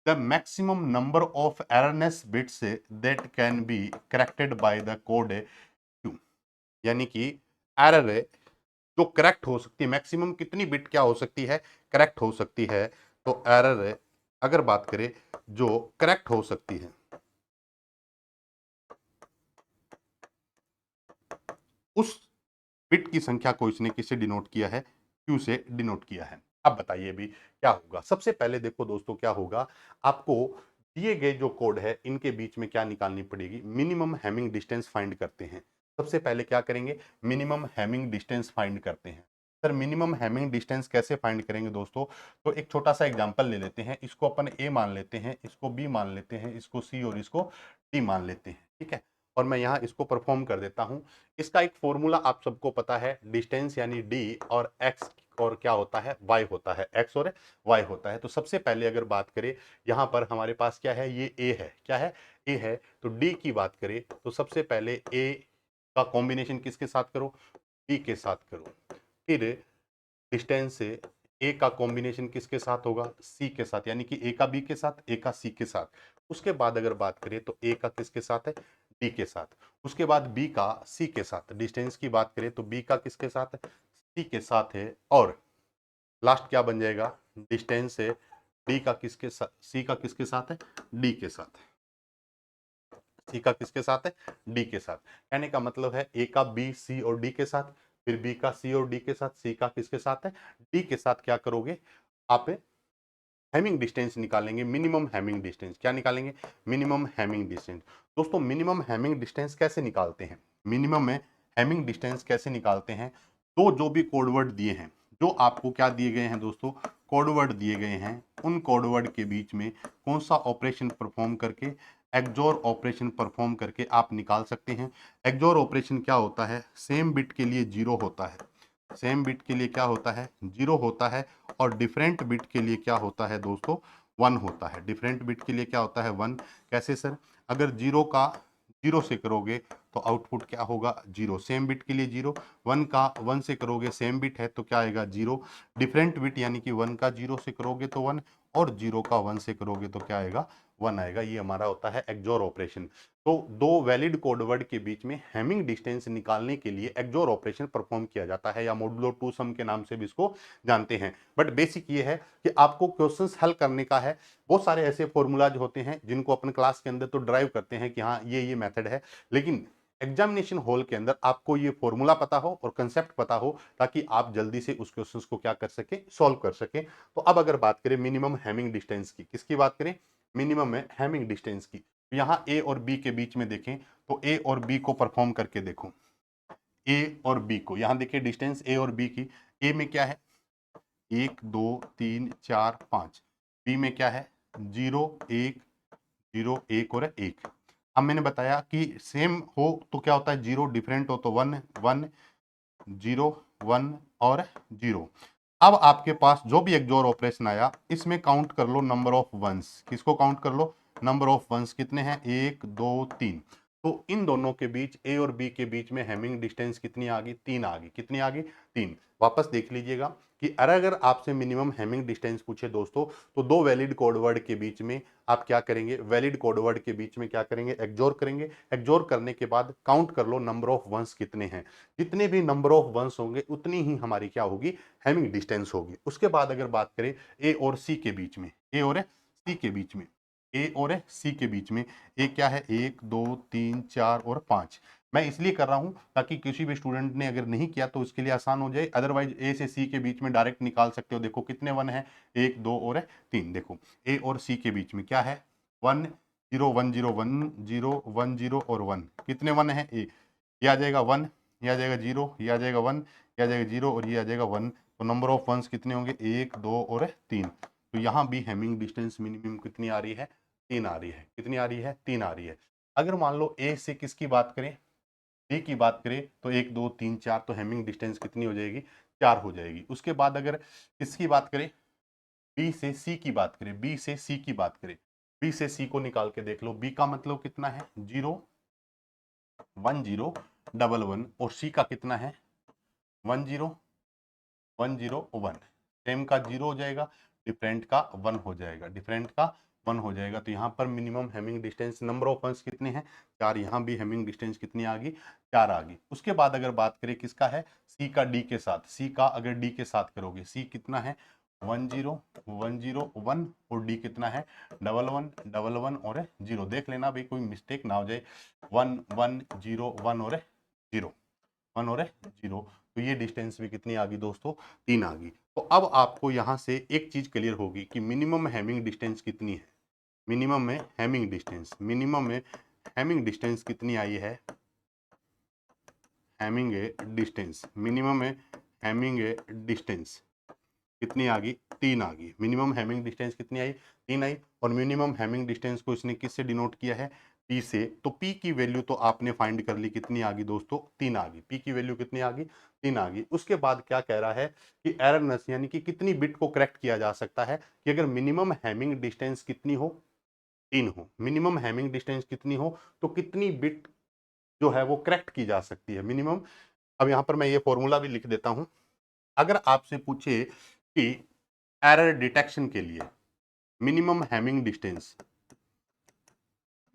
The maximum number of erroneous bits that can be corrected by the code Q, यानी कि एरर जो करेक्ट हो सकती है, मैक्सिमम कितनी बिट क्या हो सकती है? करेक्ट हो सकती है। तो एरर अगर बात करें जो करेक्ट हो सकती है, उस बिट की संख्या को इसने किससे डिनोट किया है? क्यू से डिनोट किया है। अब बताइए भी क्या होगा। सबसे पहले देखो दोस्तों क्या होगा, आपको दिए गए जो कोड है इनके बीच में क्या निकालनी पड़ेगी? मिनिमम हैमिंग डिस्टेंस फाइंड करते हैं। सबसे पहले क्या करेंगे? मिनिमम हैमिंग डिस्टेंस फाइंड करते हैं। सर मिनिमम हैमिंग डिस्टेंस कैसे फाइंड करेंगे दोस्तों? तो एक छोटा सा एग्जांपल ले लेते हैं। इसको अपन ए मान लेते हैं, इसको बी मान लेते हैं, इसको सी और इसको डी मान लेते हैं, ठीक है। और मैं यहाँ इसको परफॉर्म कर देता हूँ। इसका एक फॉर्मूला आप सबको पता है, डिस्टेंस यानी डी और एक्स और क्या होता है? वाई होता है, एक्स और वाई होता है। तो सबसे पहले अगर बात करें यहाँ पर हमारे पास क्या है? ये ए है, क्या है? ए है। तो डी की बात करें तो सबसे पहले ए का कॉम्बिनेशन किसके साथ करो? बी के साथ करो। फिर डिस्टेंस से ए का कॉम्बिनेशन किसके साथ होगा? सी के साथ, यानी कि ए का बी के साथ, ए का सी के साथ। उसके बाद अगर बात करें तो ए का किसके साथ है? डी के साथ। उसके बाद बी का सी के साथ। डिस्टेंस की बात करें तो बी का किसके साथ है? सी के साथ है। और लास्ट क्या बन जाएगा? डिस्टेंस से डी का किसके साथ, सी का किसके साथ है? डी के साथ। सी का किसके साथ है? डी के साथ। कहने का मतलब है ए का बी सी और डी के साथ, फिर बी का सी और डी के साथ, सी का किसके साथ है? डी के साथ। क्या करोगे आप? हैमिंग डिस्टेंस निकालेंगे, मिनिमम हैमिंग डिस्टेंस। क्या निकालेंगे? Minimum Hamming distance. दोस्तों मिनिमम हैमिंग डिस्टेंस कैसे निकालते हैं? मिनिमम में हैमिंग डिस्टेंस कैसे निकालते हैं? तो जो भी कोडवर्ड दिए हैं, जो आपको क्या दिए गए हैं दोस्तों? कोडवर्ड दिए गए हैं, उन कोडवर्ड के बीच में कौन सा ऑपरेशन परफॉर्म करके, एक्सओर ऑपरेशन परफॉर्म करके आप निकाल सकते हैं। एक्सओर ऑपरेशन क्या होता है? सेम बिट के लिए जीरो होता है, सेम बिट के लिए क्या होता है? जीरो होता है। और डिफरेंट बिट के लिए क्या होता है दोस्तों? वन होता है। डिफरेंट बिट के लिए क्या होता है? वन। कैसे सर? अगर जीरो का जीरो से करोगे तो आउटपुट क्या होगा? जीरो। सेम बिट के लिए जीरो। वन का वन से करोगे, सेम बिट है तो क्या आएगा? जीरो। डिफरेंट बिट यानी कि वन का जीरो से करोगे तो वन, और जीरो का वन से करोगे तो क्या आएगा? वन आएगा। ये हमारा होता है एक्सओर ऑपरेशन। तो दो वैलिड कोडवर्ड के बीच में हैमिंग डिस्टेंस निकालने के लिए एक्सओर ऑपरेशन परफॉर्म किया जाता है, या मॉडुलो टू सम के नाम से भी इसको जानते हैं। बट बेसिक ये है कि आपको क्वेश्चंस हल करने का है। बहुत सारे ऐसे फॉर्मूलाज होते हैं जिनको अपन क्लास के अंदर तो ड्राइव करते हैं कि हाँ ये मेथड है, लेकिन एग्जामिनेशन हॉल के अंदर आपको ये फॉर्मूला पता हो और कंसेप्ट पता हो, ताकि आप जल्दी से उस क्वेश्चंस को क्या कर सके? सॉल्व कर सके। तो अब अगर बात करें मिनिमम हैमिंग डिस्टेंस की, किसकी बात करें? मिनिमम में हैमिंग डिस्टेंस की। यहाँ ए और बी के बीच में देखें तो ए और बी को परफॉर्म करके देखो। ए और बी को, यहां देखिए डिस्टेंस ए और बी की। ए में क्या है? 1 2 3 4 5। बी में क्या है? 0 1 0 1 और 1। अब मैंने बताया कि सेम हो तो क्या होता है? जीरो। डिफरेंट हो तो वन, वन, जीरो, वन और जीरो। अब आपके पास जो भी एक्सओर ऑपरेशन आया, इसमें काउंट कर लो नंबर ऑफ वंस। किसको काउंट कर लो? नंबर ऑफ वंस कितने हैं? 1 2 3। तो इन दोनों के बीच, ए और बी के बीच में हैमिंग डिस्टेंस कितनी आ गई? 3 आ गई। कितनी आ गई? 3। वापस देख लीजिएगा कि अगर आपसे मिनिमम हैमिंग डिस्टेंस पूछे दोस्तों, तो दो वैलिड कोडवर्ड के बीच में आप क्या करेंगे? वैलिड कोडवर्ड के बीच में क्या करेंगे? एक्सओर करेंगे। एक्सओर करने के बाद काउंट कर लो नंबर ऑफ वंस कितने हैं। जितने भी नंबर ऑफ वंस होंगे उतनी ही हमारी क्या होगी? हैमिंग डिस्टेंस होगी। उसके बाद अगर बात करें ए और सी के बीच में, ए और सी के बीच में, ए और सी के बीच में, ए क्या है? 1 2 3 4 और 5। मैं इसलिए कर रहा हूं ताकि किसी भी स्टूडेंट ने अगर नहीं किया तो उसके लिए आसान हो जाए। अदरवाइज ए से सी के बीच में डायरेक्ट निकाल सकते हो। देखो कितने वन है? 1 2 और 3। देखो ए और सी के बीच में क्या है? 1 0 1 0 1 0 1 0 और 1। कितने वन है? ए, ये आ जाएगा 1, ये आ जाएगा 0, ये आ जाएगा 1, ये आ जाएगा 0 और ये आ जाएगा 1। तो नंबर ऑफ वंस कितने होंगे? 1 2 और 3। तो यहाँ भी हैमिंग डिस्टेंस मिनिमम कितनी आ रही है? 3 आ रही है। कितनी आ रही है? 3 आ रही है। अगर मान लो ए से किसकी बात करें, बी की बात करें, तो 1 2 3 4, तो हैमिंग डिस्टेंस कितनी हो जाएगी? 4 हो जाएगी। उसके बाद अगर किसकी बात करें, बी से सी की बात करें, बी से सी की बात करें, बी से सी को निकाल के देख लो। बी का मतलब कितना है? 0 1 0 1 1, और सी का कितना है? 1 0 1 0 1। सेम का 0 हो जाएगा, डिफरेंट का 1 हो जाएगा, डिफरेंट का 1 हो जाएगा। तो यहाँ पर minimum Hamming distance, number of ones कितने हैं? 4। यहाँ भी हैमिंग डिस्टेंस कितनी आ गई? 4 आ गई। उसके बाद अगर बात करें किसका है, सी का डी के साथ, सी का अगर डी के साथ करोगे, सी कितना है? 1 0 1 0 1, और डी कितना है? 1 1 1 1 और 0। देख लेना भाई कोई मिस्टेक ना हो जाए। 1 1 0 1 और 0, 1 और 0। तो ये डिस्टेंस भी कितनी आ गई दोस्तों? 3 आ गई। तो अब आपको यहाँ से एक चीज क्लियर होगी कि मिनिमम हैमिंग डिस्टेंस कितनी है। मिनिमम में हैमिंग डिस्टेंस, मिनिमम में हैमिंग डिस्टेंस कितनी आई है? हैमिंग डिस्टेंस, मिनिमम में हैमिंग डिस्टेंस कितनी आ गई? 3 आ गई। मिनिमम हैमिंग डिस्टेंस कितनी आई? 3 आई। और मिनिमम हैमिंग डिस्टेंस को इसने किससे डिनोट किया है? पी से। तो पी की वैल्यू तो आपने फाइंड कर ली, कितनी आ गई दोस्तों? 3 आ गई। पी की वैल्यू कितनी आ गई? 3 आ गई। उसके बाद क्या कह रहा है कि एररनेस, यानी कि कितनी बिट को करेक्ट किया जा सकता है, कि अगर मिनिमम हैमिंग डिस्टेंस कितनी हो? 3 हो। मिनिमम हैमिंग डिस्टेंस कितनी हो तो कितनी बिट जो है वो करेक्ट की जा सकती है मिनिमम। अब यहां पर मैं ये फॉर्मूला भी लिख देता हूं। अगर आपसे पूछे कि एरर डिटेक्शन के लिए minimum Hamming distance,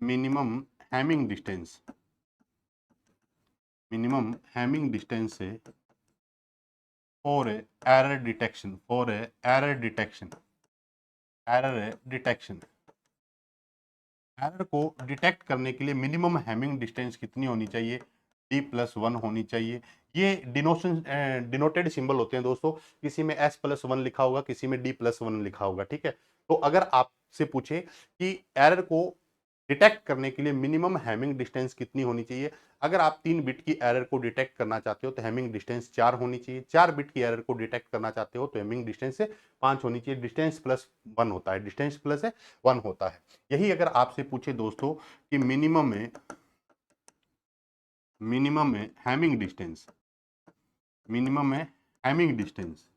minimum Hamming distance, minimum Hamming distance से for error detection, for error detection, error detection, error को डिटेक्ट करने के लिए मिनिमम हैमिंग डिस्टेंस कितनी होनी चाहिए? d+1 होनी चाहिए। ये डिनोशन डिनोटेड सिंबल होते हैं दोस्तों, किसी में s+1 लिखा होगा, किसी में d+1 लिखा होगा, ठीक है। तो अगर आपसे पूछे कि एरर को डिटेक्ट करने के लिए मिनिमम हैमिंग डिस्टेंस कितनी होनी चाहिए, अगर आप 3 बिट की एरर को डिटेक्ट करना चाहते हो तो हैमिंग डिस्टेंस 4 होनी चाहिए। 4 बिट की एरर को डिटेक्ट करना चाहते हो तो हैमिंग डिस्टेंस 5 होनी चाहिए। डिस्टेंस प्लस 1 होता है, डिस्टेंस प्लस 1 होता है। यही अगर आपसे पूछे दोस्तों कि मिनिमम में हैमिंग डिस्टेंस, मिनिमम में Hamming distance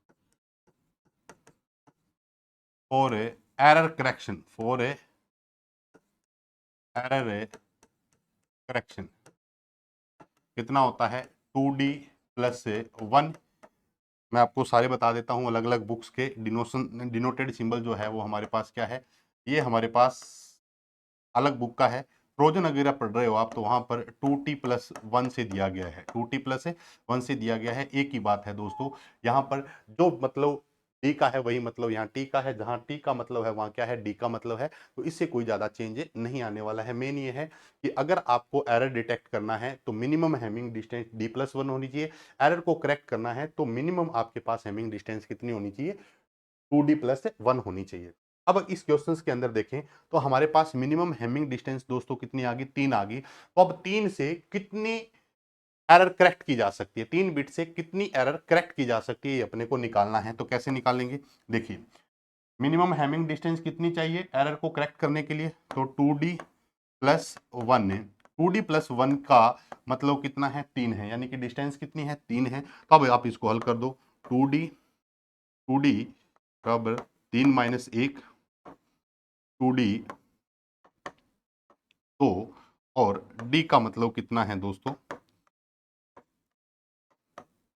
for a error correction, for a error correction कितना होता है? 2d+1। मैं आपको सारे बता देता हूं, अलग अलग बुक्स के डिनोटेड सिंबल जो है वो हमारे पास क्या है, ये हमारे पास अलग बुक का है। ट्रोजन अगर पढ़ रहे हो आप तो वहां पर 2t+1 से दिया गया है, 2t+1 से दिया गया है। एक ही बात है दोस्तों, यहाँ पर जो मतलब डी का है वही मतलब यहाँ टी का है, जहां टी का मतलब है वहां क्या है? डी का मतलब है। तो इससे कोई ज्यादा चेंज नहीं आने वाला है। मेन ये है कि अगर आपको एरर डिटेक्ट करना है तो मिनिमम हैमिंग डिस्टेंस d+1 होनी चाहिए। एरर को करेक्ट करना है तो मिनिमम आपके पास हैमिंग डिस्टेंस कितनी होनी चाहिए? 2d+1 होनी चाहिए। अब इस क्वेश्चंस के अंदर देखें तो हमारे पास मिनिमम हैमिंग डिस्टेंस दोस्तों कितनी आ गई? 3 आ गई। तो अब 3 से कितनी एरर करेक्ट की जा सकती है, 3 बिट से कितनी एरर करेक्ट की जा सकती है, ये अपने को निकालना है। तो कैसे निकालेंगे? देखिए, मिनिमम हैमिंग डिस्टेंस कितनी चाहिए एरर को करेक्ट करने के लिए? तो 2d+1 है। 2d+1 का मतलब कितना है? 3 है, यानी कि डिस्टेंस कितनी है? 3 है। तो अब आप इसको हल कर दो। 2d बराबर 3 - 1, 2d 2, और d का मतलब कितना है दोस्तों?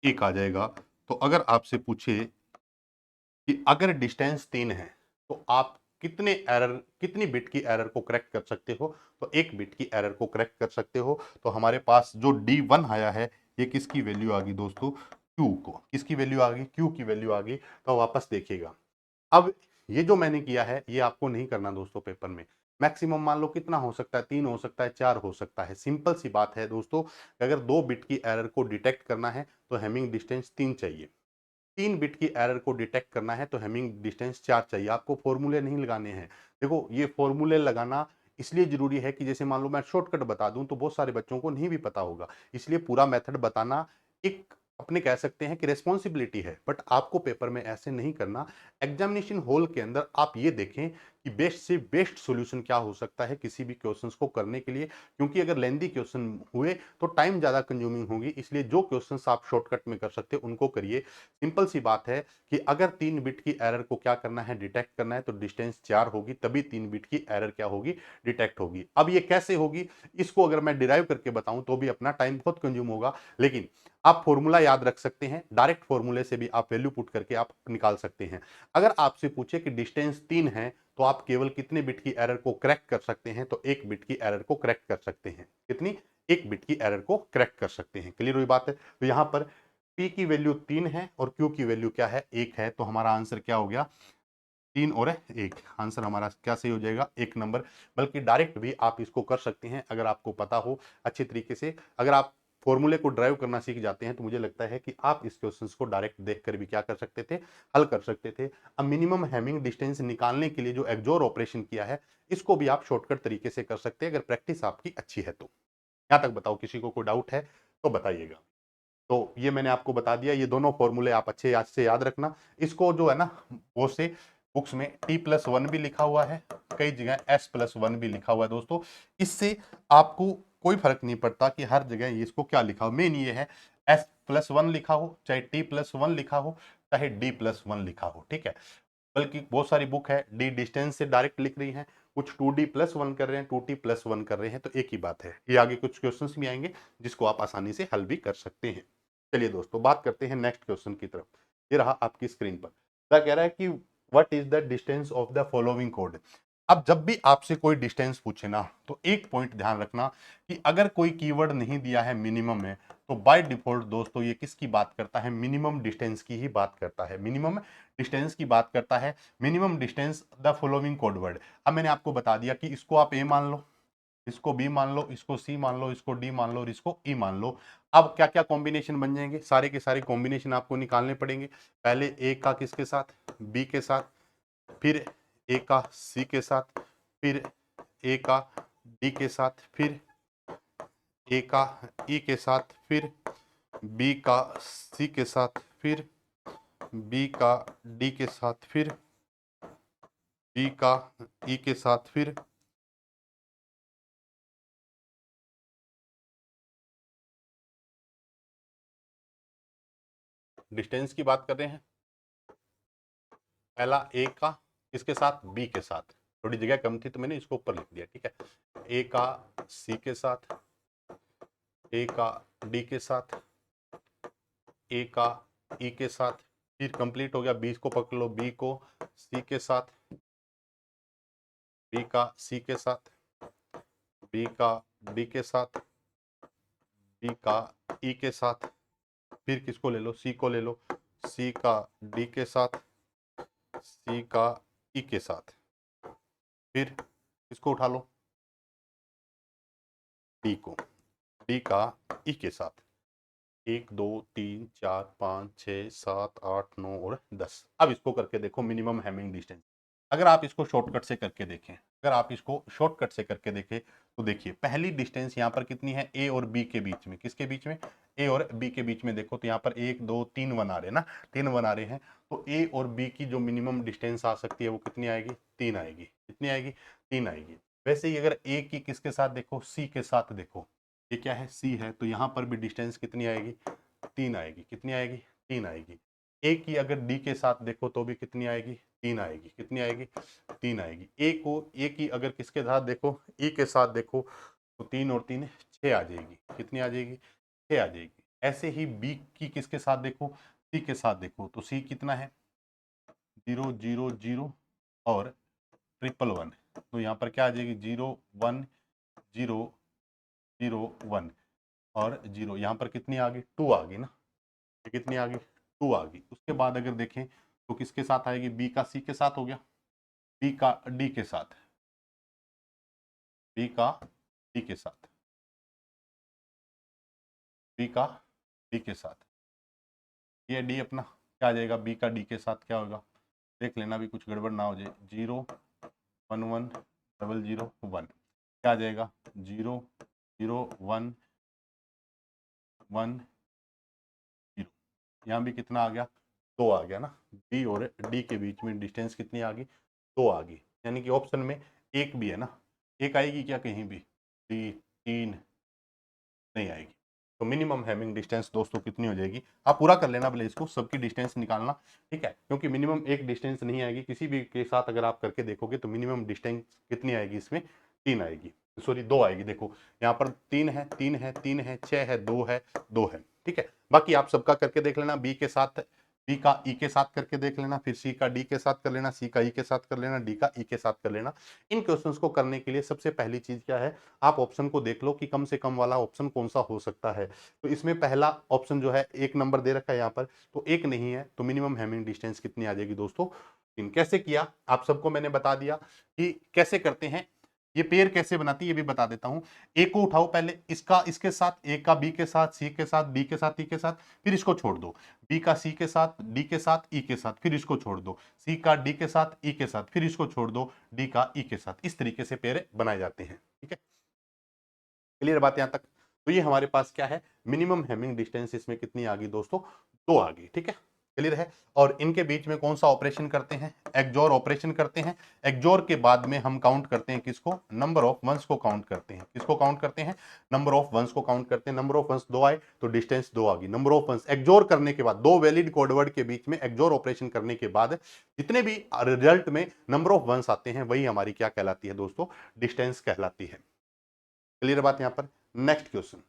1 आ जाएगा। तो अगर आपसे पूछे कि अगर डिस्टेंस 3 है तो आप कितनी बिट की एरर को करेक्ट कर सकते हो? तो 1 बिट की एरर को करेक्ट कर सकते हो। तो हमारे पास जो d1 आया है, ये किसकी वैल्यू आ गई दोस्तों? q को। किसकी वैल्यू आ गई? q की वैल्यू आ गई। तो वापस देखिएगा, अब ये जो मैंने किया है ये आपको नहीं करना दोस्तों पेपर में। मैक्सिमम मान लो कितना हो सकता है? 3 हो सकता है, 4 हो सकता है। सिंपल सी बात है दोस्तों, अगर 2 बिट की एरर को डिटेक्ट करना है तो हैमिंग डिस्टेंस 3 चाहिए। 3 बिट की एरर को डिटेक्ट करना है तो हैमिंग डिस्टेंस 4 चाहिए। आपको फॉर्मूले नहीं लगाने हैं। देखो, ये फॉर्मूले लगाना इसलिए जरूरी है कि जैसे मान लो मैं शॉर्टकट बता दूं तो बहुत सारे बच्चों को नहीं भी पता होगा, इसलिए पूरा मेथड बताना एक अपने कह सकते हैं कि रेस्पॉन्सिबिलिटी है। बट आपको पेपर में ऐसे नहीं करना। एग्जामिनेशन हॉल के अंदर आप ये देखें कि बेस्ट से बेस्ट सॉल्यूशन क्या हो सकता है किसी भी क्वेश्चंस को करने के लिए, क्योंकि अगर लेंदी क्वेश्चन हुए तो टाइम ज़्यादा कंज्यूमिंग होगी, इसलिए जो क्वेश्चंस आप शॉर्टकट में कर सकते हैं उनको करिए। सिंपल सी बात है कि अगर 3 बिट की एरर को क्या करना है, डिटेक्ट करना है, तो डिस्टेंस 4 होगी, तभी 3 बिट की एरर क्या होगी, डिटेक्ट होगी। अब ये कैसे होगी, इसको अगर मैं डिराइव करके बताऊं तो भी अपना टाइम बहुत कंज्यूम होगा, लेकिन आप फॉर्मूला याद रख सकते हैं, डायरेक्ट फॉर्मूले से भी आप वैल्यू पुट करके आप निकाल सकते हैं। अगर आपसे पूछे कि डिस्टेंस 3 है तो आप केवल कितने बिट की एरर को क्रैक कर सकते हैं, तो 1 बिट की एरर को क्रैक कर सकते हैं। कितनी? 1 बिट की एरर को क्रैक कर सकते हैं। क्लियर हुई बात है? तो यहां पर P की वैल्यू 3 है और Q की वैल्यू क्या है, 1 है, तो हमारा आंसर क्या हो गया, 3 और 1। आंसर हमारा क्या सही हो जाएगा, 1 नंबर। बल्कि डायरेक्ट भी आप इसको कर सकते हैं अगर आपको पता हो अच्छी तरीके से। अगर आप फॉर्मूले को ड्राइव करना सीख जाते हैं तो मुझे लगता है कि आप इस क्वेश्चंस को डायरेक्ट देखकर भी क्या कर सकते थे, हल कर सकते थे। अब मिनिमम हैमिंग डिस्टेंस निकालने के लिए जो एक्सोर ऑपरेशन किया है, इसको भी आप शॉर्टकट तरीके से कर सकते हैं अगर प्रैक्टिस आपकी अच्छी है तो। यहाँ तक बताओ, किसी को कोई डाउट है तो बताइएगा। तो ये मैंने आपको बता दिया, ये दोनों फॉर्मूले आप अच्छे याद से याद रखना। इसको जो है ना, वो से बुक्स में t+1 भी लिखा हुआ है, कई जगह s+1 भी लिखा हुआ है दोस्तों। इससे आपको कोई फर्क नहीं पड़ता कि हर जगह इसको क्या लिखा हो, मेन ये है s+1 लिखा हो, चाहे t+1 लिखा हो, चाहे d+1 लिखा हो, ठीक है। बल्कि बहुत सारी बुक है डी डिस्टेंस से डायरेक्ट लिख रही हैं, कुछ 2d+1 कर रहे हैं, 2t+1 कर रहे हैं, तो एक ही बात है। ये आगे कुछ क्वेश्चंस भी आएंगे जिसको आप आसानी से हल भी कर सकते हैं। चलिए दोस्तों, बात करते हैं नेक्स्ट क्वेश्चन की तरफ। ये रहा आपकी स्क्रीन पर। क्या कह रहा है कि what is the distance of the following code. अब जब भी आपसे कोई डिस्टेंस पूछे ना, तो एक पॉइंट ध्यान रखना कि अगर कोई कीवर्ड नहीं दिया है मिनिमम में, तो बाय डिफॉल्ट दोस्तों ये किसकी बात करता है, मिनिमम डिस्टेंस की ही बात करता है, मिनिमम डिस्टेंस की बात करता है। Minimum distance the following code word. अब मैंने आपको बता दिया कि इसको आप ए मान लो, इसको बी मान लो, इसको सी मान लो, इसको डी मान लो और इसको ई मान लो। अब क्या क्या कॉम्बिनेशन बन जाएंगे, सारे के सारे कॉम्बिनेशन आपको निकालने पड़ेंगे। पहले ए का किसके साथ, बी के साथ, फिर ए का सी के साथ, फिर ए का डी के साथ, फिर ए का ई के साथ, फिर बी का सी के साथ, फिर बी का डी के साथ, फिर बी का ई के साथ, फिर डिस्टेंस की बात कर रहे हैं। पहला ए का किसके साथ, बी के साथ, थोड़ी जगह कम थी तो मैंने इसको ऊपर लिख दिया, ठीक है। ए का सी के साथ, ए का डी के साथ, ए का ई के साथ, फिर कंप्लीट हो गया, बी को पकड़ लो, बी को सी के साथ, बी का सी के साथ, बी का डी के साथ, बी का ई के साथ, फिर किसको ले लो, सी को ले लो, सी का डी के साथ, सी का ई के साथ, फिर किसको उठा लो, डी को, डी का ई के साथ। 1 2 3 4 5 6 7 8 9 और 10। अब इसको करके देखो मिनिमम हैमिंग डिस्टेंस। अगर आप इसको शॉर्टकट से करके देखें, अगर आप इसको शॉर्टकट से करके देखें तो देखिए पहली डिस्टेंस यहाँ पर कितनी है, ए और बी के बीच में, किसके बीच में, ए और बी के बीच में। देखो तो यहाँ पर 1 2 3 वन आ रहे हैं ना, 3 वन आ रहे हैं, तो ए और बी की जो मिनिमम डिस्टेंस आ सकती है वो कितनी आएगी, 3 आएगी। कितनी आएगी, 3 आएगी। वैसे ही अगर ए की किसके साथ देखो, सी के साथ देखो, ये क्या है, सी है, तो यहाँ पर भी डिस्टेंस कितनी आएगी, 3 आएगी। कितनी आएगी, 3 आएगी। ए की अगर डी के साथ देखो तो भी कितनी आएगी, 3 आएगी। कितनी आएगी, 3 आएगी। ए को, ए की अगर किसके साथ देखो, ई के साथ देखो, तो 3 और 3 6 आ जाएगी। कितनी आ जाएगी, 6 आ जाएगी। ऐसे ही बी की किसके साथ देखो, सी के साथ देखो, तो सी कितना है, 0 0 0 और 1 1 1। तो यहाँ पर क्या आ जाएगी, 0 1 0 0 1 और 0। यहाँ पर कितनी आ गई, 2 आ गई ना, ये कितनी आ गई, 2 आ गई। उसके बाद अगर देखें तो किसके साथ आएगी, बी का सी के साथ हो गया, बी का डी के साथ, बी का डी के साथ, बी का डी के साथ, ये डी अपना क्या आ जाएगा, बी का डी के साथ क्या होगा, देख लेना भी कुछ गड़बड़ ना हो जाए। 0 1 1 0 0 1 क्या आ जाएगा, 0 0 1 1 0। यहाँ भी कितना आ गया, 2 आ गया ना। बी और डी के बीच में डिस्टेंस कितनी आ गई, 2 आ गई। यानी कि ऑप्शन में एक भी है ना, एक आएगी क्या कहीं भी? 3 नहीं आएगी। तो मिनिमम हैमिंग डिस्टेंस दोस्तों कितनी हो जाएगी? आप पूरा कर लेना भले इसको, सबकी डिस्टेंस निकालना, ठीक है, क्योंकि मिनिमम एक डिस्टेंस नहीं आएगी किसी भी के साथ। अगर आप करके देखोगे तो मिनिमम डिस्टेंस कितनी आएगी इसमें? 3 आएगी, सॉरी 2 आएगी। देखो यहाँ पर 3 है, 3 है, 3 है, 6 है, 2 है, 2 है, ठीक है। बाकी आप सबका करके देख लेना, बी के साथ, बी का ई के साथ करके देख लेना, फिर सी का डी के साथ कर लेना, सी का ई के साथ कर लेना, डी का ई के साथ कर लेना। इन क्वेश्चंस को करने के लिए सबसे पहली चीज क्या है, आप ऑप्शन को देख लो कि कम से कम वाला ऑप्शन कौन सा हो सकता है। तो इसमें पहला ऑप्शन जो है 1 नंबर दे रखा है यहाँ पर, तो 1 नहीं है, तो मिनिमम हैमिंग डिस्टेंस कितनी आ जाएगी दोस्तों? 3। कैसे किया आप सबको मैंने बता दिया कि कैसे करते हैं, ये पेयर कैसे बनाती है ये भी बता देता हूं। ए को उठाओ पहले, इसका इसके साथ, ए का बी के साथ, सी के साथ, डी के साथ, ई के साथ, फिर इसको छोड़ दो। बी का सी के साथ, डी के साथ, ई के साथ, फिर इसको छोड़ दो। सी का डी के साथ, ई के साथ, फिर इसको छोड़ दो, डी का ई के साथ। इस तरीके से पेयर बनाए जाते हैं, ठीक है। क्लियर बात यहां तक? तो ये हमारे पास क्या है, मिनिमम हैमिंग डिस्टेंस इसमें कितनी आ गई दोस्तों? 2 आ गई, ठीक है। क्लियर है। और इनके बीच में कौन सा ऑपरेशन करते हैं? एक्सोर ऑपरेशन करते हैं। एक्सोर के बाद में हम काउंट करते हैं किसको? नंबर ऑफ वंस को काउंट करते हैं। किसको काउंट करते हैं? नंबर ऑफ वंस को काउंट करते हैं। नंबर ऑफ वंस 2 आए तो डिस्टेंस 2 आ गई। नंबर ऑफ वंस एक्सोर करने के बाद, दो वैलिड कोड वर्ड के बीच में एक्सोर ऑपरेशन करने के बाद जितने भी रिजल्ट में नंबर ऑफ वंस आते हैं वही हमारी क्या कहलाती है दोस्तों? डिस्टेंस कहलाती है। क्लियर बात यहां पर? नेक्स्ट क्वेश्चन,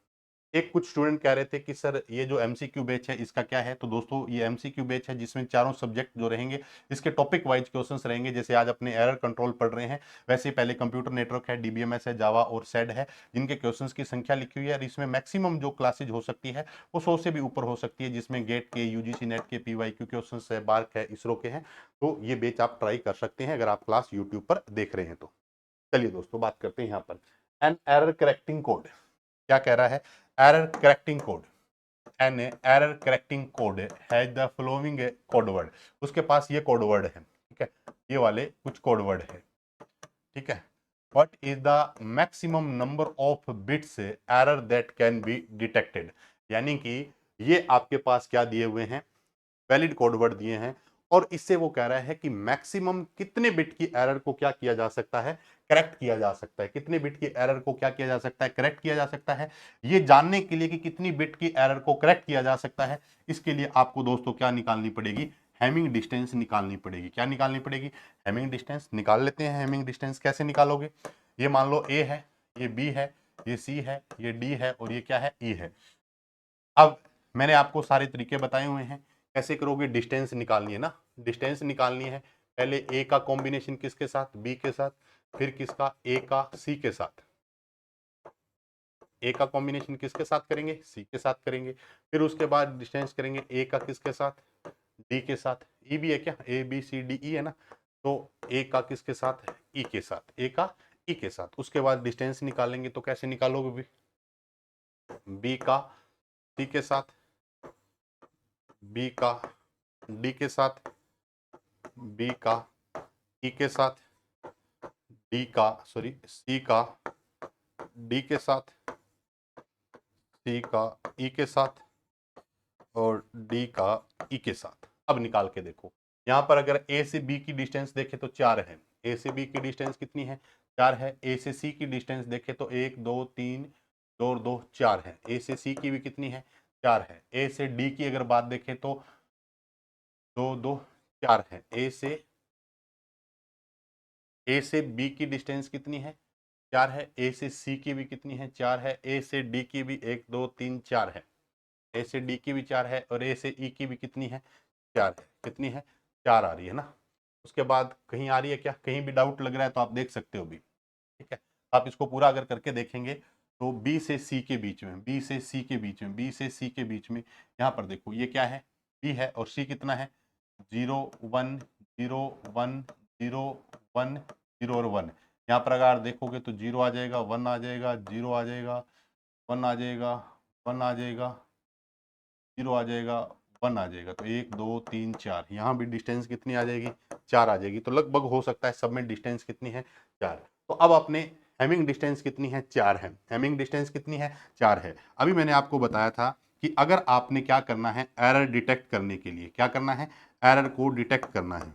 एक कुछ स्टूडेंट कह रहे थे कि सर ये जो एमसीक्यू बैच है इसका क्या है? तो दोस्तों ये एमसीक्यू बैच है जिसमें चारों सब्जेक्ट जो रहेंगे इसके टॉपिक वाइज क्वेश्चंस रहेंगे। जैसे आज अपने एरर कंट्रोल पढ़ रहे हैं, वैसे ही पहले कंप्यूटर नेटवर्क है, डीबीएमएस है, जावा और सेड है, जिनके क्वेश्चंस की संख्या लिखी हुई है। और इसमें मैक्सिमम जो क्लासेज हो सकती है वो 100 से भी ऊपर हो सकती है, जिसमें गेट के, यूजीसी नेट के, पीवाईक्यू क्वेश्चन है, बार्क है, इसरो के हैं। तो ये बैच आप ट्राई कर सकते हैं अगर आप क्लास यूट्यूब पर देख रहे हैं तो। चलिए दोस्तों बात करते हैं यहाँ पर एन एरर करेक्टिंग कोड। क्या कह रहा है? Error correcting code, an error correcting code has the following code word. उसके पास ये कोड वर्ड है, ठीक है, ये वाले कुछ कोड वर्ड है, ठीक है। What is the maximum number of bits error that can be detected. यानी कि ये आपके पास क्या दिए हुए हैं? वैलिड कोड वर्ड दिए हैं, और इससे वो कह रहा है कि मैक्सिमम कितने बिट की एरर को क्या किया जा सकता है? करेक्ट किया जा सकता है। कितने बिट की एरर को क्या किया जा सकता है? करेक्ट किया जा सकता है। ये जानने के लिए कि कितनी बिट की एरर को करेक्ट किया जा सकता है, इसके लिए आपको दोस्तों क्या निकालनी पड़ेगी? हैमिंग डिस्टेंस निकालनी पड़ेगी। क्या निकालनी पड़ेगी? Hamming distance. निकाल लेते हैं हैमिंग डिस्टेंस। कैसे निकालोगे? ये मान लो ए है, ये बी है, ये सी है, ये डी है, और ये क्या है? ई है। अब मैंने आपको सारे तरीके बताए हुए हैं, कैसे करोगे? डिस्टेंस निकालनी है ना, डिस्टेंस निकालनी है। पहले ए का कॉम्बिनेशन किसके साथ? बी के साथ। फिर किसका? ए का सी के साथ। ए का कॉम्बिनेशन किसके साथ करेंगे? सी के साथ करेंगे। फिर उसके बाद डिस्टेंस करेंगे ए का किसके साथ? डी के साथ। ई भी है क्या? A B C D E है ना, तो ए का किसके साथ? ई के साथ। ए का ई के साथ। उसके बाद डिस्टेंस निकालेंगे तो कैसे निकालोगे? बी का सी के साथ, बी का डी के साथ, बी का ई के साथ, डी का सॉरी सी का डी के साथ, सी का ई के साथ, और डी का ई के साथ। अब निकाल के देखो, यहाँ पर अगर ए से बी की डिस्टेंस देखे तो 4 है। ए से बी की डिस्टेंस कितनी है? 4 है। ए से सी की डिस्टेंस देखे तो 1 2 3 2 और 2 4 है। ए से सी की भी कितनी है? 4 है। ए से डी की अगर बात देखें तो 2 2 4 है। ए से बी की डिस्टेंस कितनी है? 4 है। ए से सी की भी कितनी है? 4 है। ए से डी की भी 1 2 3 4 है। ए से डी की भी 4 है, और ए से ई की भी कितनी है? 4 है। कितनी है? 4 आ रही है ना। उसके बाद कहीं आ रही है क्या? कहीं भी डाउट लग रहा है तो आप देख सकते हो भी, ठीक है। आप इसको पूरा अगर करके देखेंगे तो बी से सी के बीच में, बी से सी के बीच में, बी से सी के बीच में, यहाँ पर देखो ये क्या है? बी है, और सी कितना है? 0 1 0 1 0 1 0 और 1। यहाँ पर अगर देखोगे तो 0 आ जाएगा, 1 आ जाएगा, 0 आ जाएगा, 1 आ जाएगा, 1 आ जाएगा, 0 आ जाएगा, 1 आ जाएगा। तो 1 2 3 4, यहाँ भी डिस्टेंस कितनी आ जाएगी? 4 आ जाएगी। तो लगभग हो सकता है सब में डिस्टेंस कितनी है? 4। तो अब अपने हैमिंग डिस्टेंस कितनी है? 4 है। हैमिंग डिस्टेंस कितनी है? 4 है। अभी मैंने आपको बताया था कि अगर आपने क्या करना है, एरर डिटेक्ट करने के लिए क्या करना है? एरर को डिटेक्ट करना है।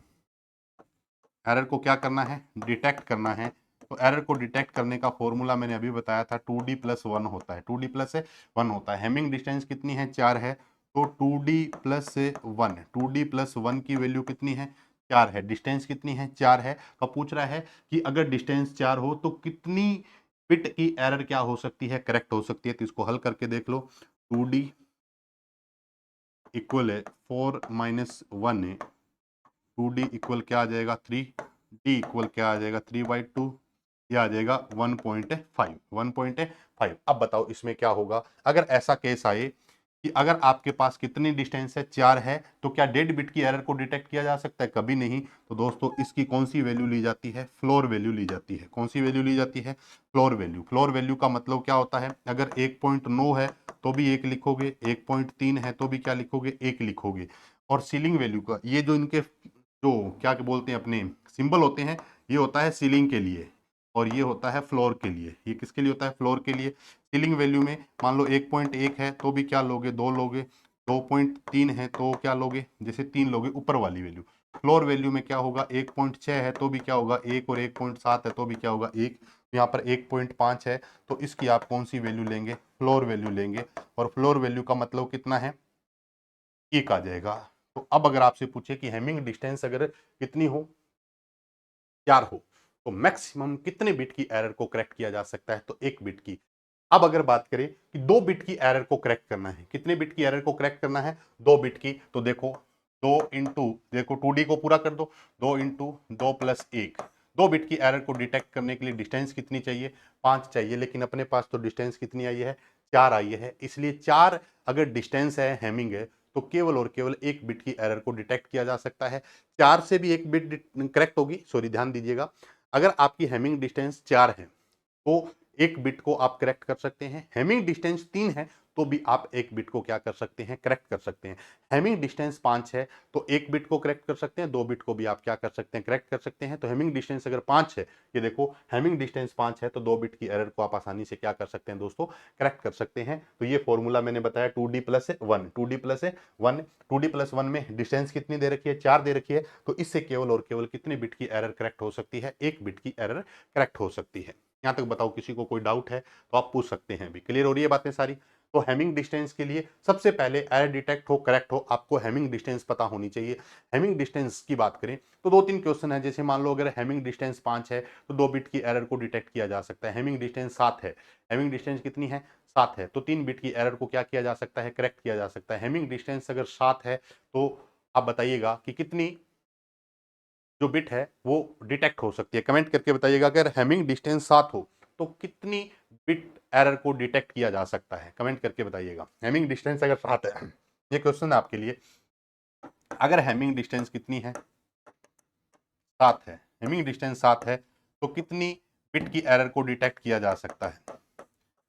एरर को क्या करना है, डिटेक्ट करना है। तो एरर को डिटेक्ट करने का फॉर्मूला मैंने अभी बताया था, 2d प्लस 1 होता है, 2d प्लस 1 होता है। हेमिंग डिस्टेंस कितनी है, 4 है, तो 2d प्लस 1, 2d प्लस 1 की वैल्यू कितनी है, 4 है। डिस्टेंस कितनी है, 4 है। तो पूछ रहा है कि अगर डिस्टेंस 4 हो तो कितनी बिट की एरर क्या हो सकती है, करेक्ट हो सकती है। तो इसको हल करके देख लो, 2d इक्वल है 4 माइनस 1 है, 2d इक्वल क्या आ जाएगा 3, d इक्वल क्या आ जाएगा 3/2, ये आ जाएगा 1.5, 1.5। अब बताओ इसमें क्या होगा अगर ऐसा केस आए कि अगर आपके पास कितनी डिस्टेंस है, 4 है, तो क्या डेड बिट की एरर को डिटेक्ट किया जा सकता है, कभी नहीं। तो दोस्तों इसकी कौन सी वैल्यू ली जाती है, फ्लोर वैल्यू ली जाती है। कौन सी वैल्यू ली जाती है, फ्लोर वैल्यू। फ्लोर वैल्यू का मतलब क्या होता है, अगर 1.9 है तो भी 1 लिखोगे, 1.3 है तो भी क्या लिखोगे, 1 लिखोगे। और सीलिंग वैल्यू का ये जो इनके जो क्या बोलते हैं अपने सिंबल होते हैं, ये होता है सीलिंग के लिए और ये होता है फ्लोर के लिए। ये किसके लिए होता है, फ्लोर के लिए। सीलिंग वैल्यू में मान लो 1.1 है तो भी क्या लोगे, 2 लोगे, 2.3 है तो क्या लोगे, जैसे 3 लोगे ऊपर वाली वैल्यू। फ्लोर वैल्यू में क्या होगा, 1.6 है तो भी क्या होगा 1, और 1.7 है तो भी क्या होगा 1। यहाँ पर 1.5 है तो इसकी आप कौन सी वैल्यू लेंगे, फ्लोर वैल्यू लेंगे। और फ्लोर वैल्यू का मतलब कितना है, 1 आ जाएगा। तो अब अगर आपसे पूछे कि हेमिंग डिस्टेंस अगर कितनी हो, 4 हो, तो मैक्सिमम कितने बिट की एरर को करेक्ट किया जा सकता है, तो 1 बिट की। अब अगर बात करें कि 2 बिट की एरर को करेक्ट करना है, कितने बिट की एरर को करेक्ट करना है, 2 बिट की। तो देखो 2 इंटू, देखो 2d को पूरा कर दो, 2 इंटू 2 प्लस 1। 2 बिट की एरर को डिटेक्ट करने के लिए डिस्टेंस कितनी चाहिए, 5 चाहिए, लेकिन अपने पास तो डिस्टेंस कितनी आई है, 4 आई है। इसलिए 4 अगर डिस्टेंस है, हेमिंग है, तो केवल और केवल 1 बिट की एरर को डिटेक्ट किया जा सकता है। 4 से भी 1 बिट करेक्ट होगी, सॉरी ध्यान दीजिएगा, अगर आपकी हेमिंग डिस्टेंस 4 है तो 1 बिट को आप करेक्ट कर सकते हैं। हेमिंग डिस्टेंस 3 है तो भी आप 1 बिट को क्या कर सकते हैं, करेक्ट कर सकते हैं। हेमिंग डिस्टेंस 5 है तो 1 बिट को करेक्ट कर सकते हैं, 2 बिट को भी आप क्या कर सकते हैं, करेक्ट कर सकते हैं। तो हेमिंग डिस्टेंस अगर 5 है, ये देखो हेमिंग डिस्टेंस 5 है तो 2 बिट की एरर को आप आसानी से क्या कर सकते हैं दोस्तों, करेक्ट कर सकते हैं। तो ये फॉर्मूला मैंने बताया 2d plus 1, 2d plus 1, 2d plus 1 में डिस्टेंस कितनी दे रखी है, 4 दे रखी है। तो इससे केवल और केवल कितने बिट की एरर करेक्ट हो सकती है, 1 बिट की एरर करेक्ट हो सकती है। यहाँ तक बताओ, किसी को कोई डाउट है तो आप पूछ सकते हैं। अभी क्लियर हो रही है बातें सारी। तो हेमिंग डिस्टेंस के लिए सबसे पहले एरर डिटेक्ट हो, करेक्ट हो, आपको हेमिंग डिस्टेंस पता होनी चाहिए। हेमिंग डिस्टेंस की बात करें तो 2-3 क्वेश्चन है, जैसे मान लो अगर हेमिंग डिस्टेंस 5 है तो 2 बिट की एरर को डिटेक्ट किया जा सकता है। हेमिंग डिस्टेंस 7 है, हेमिंग डिस्टेंस कितनी है, 7 है, तो 3 बिट की एरर को क्या किया जा सकता है, करेक्ट किया जा सकता है। हेमिंग डिस्टेंस अगर 7 है तो आप बताइएगा कि कितनी जो बिट है वो डिटेक्ट हो सकती है। कमेंट करके बताइएगा अगर हेमिंग डिस्टेंस 7 हो तो कितनी बिट एरर को डिटेक्ट किया जा सकता है, कमेंट करके बताइएगा। हेमिंग डिस्टेंस अगर 7 है, ये क्वेश्चन है आपके लिए, अगर हेमिंग डिस्टेंस कितनी है, 7 है, हेमिंग डिस्टेंस 7 है तो कितनी बिट की एरर को डिटेक्ट किया जा सकता है,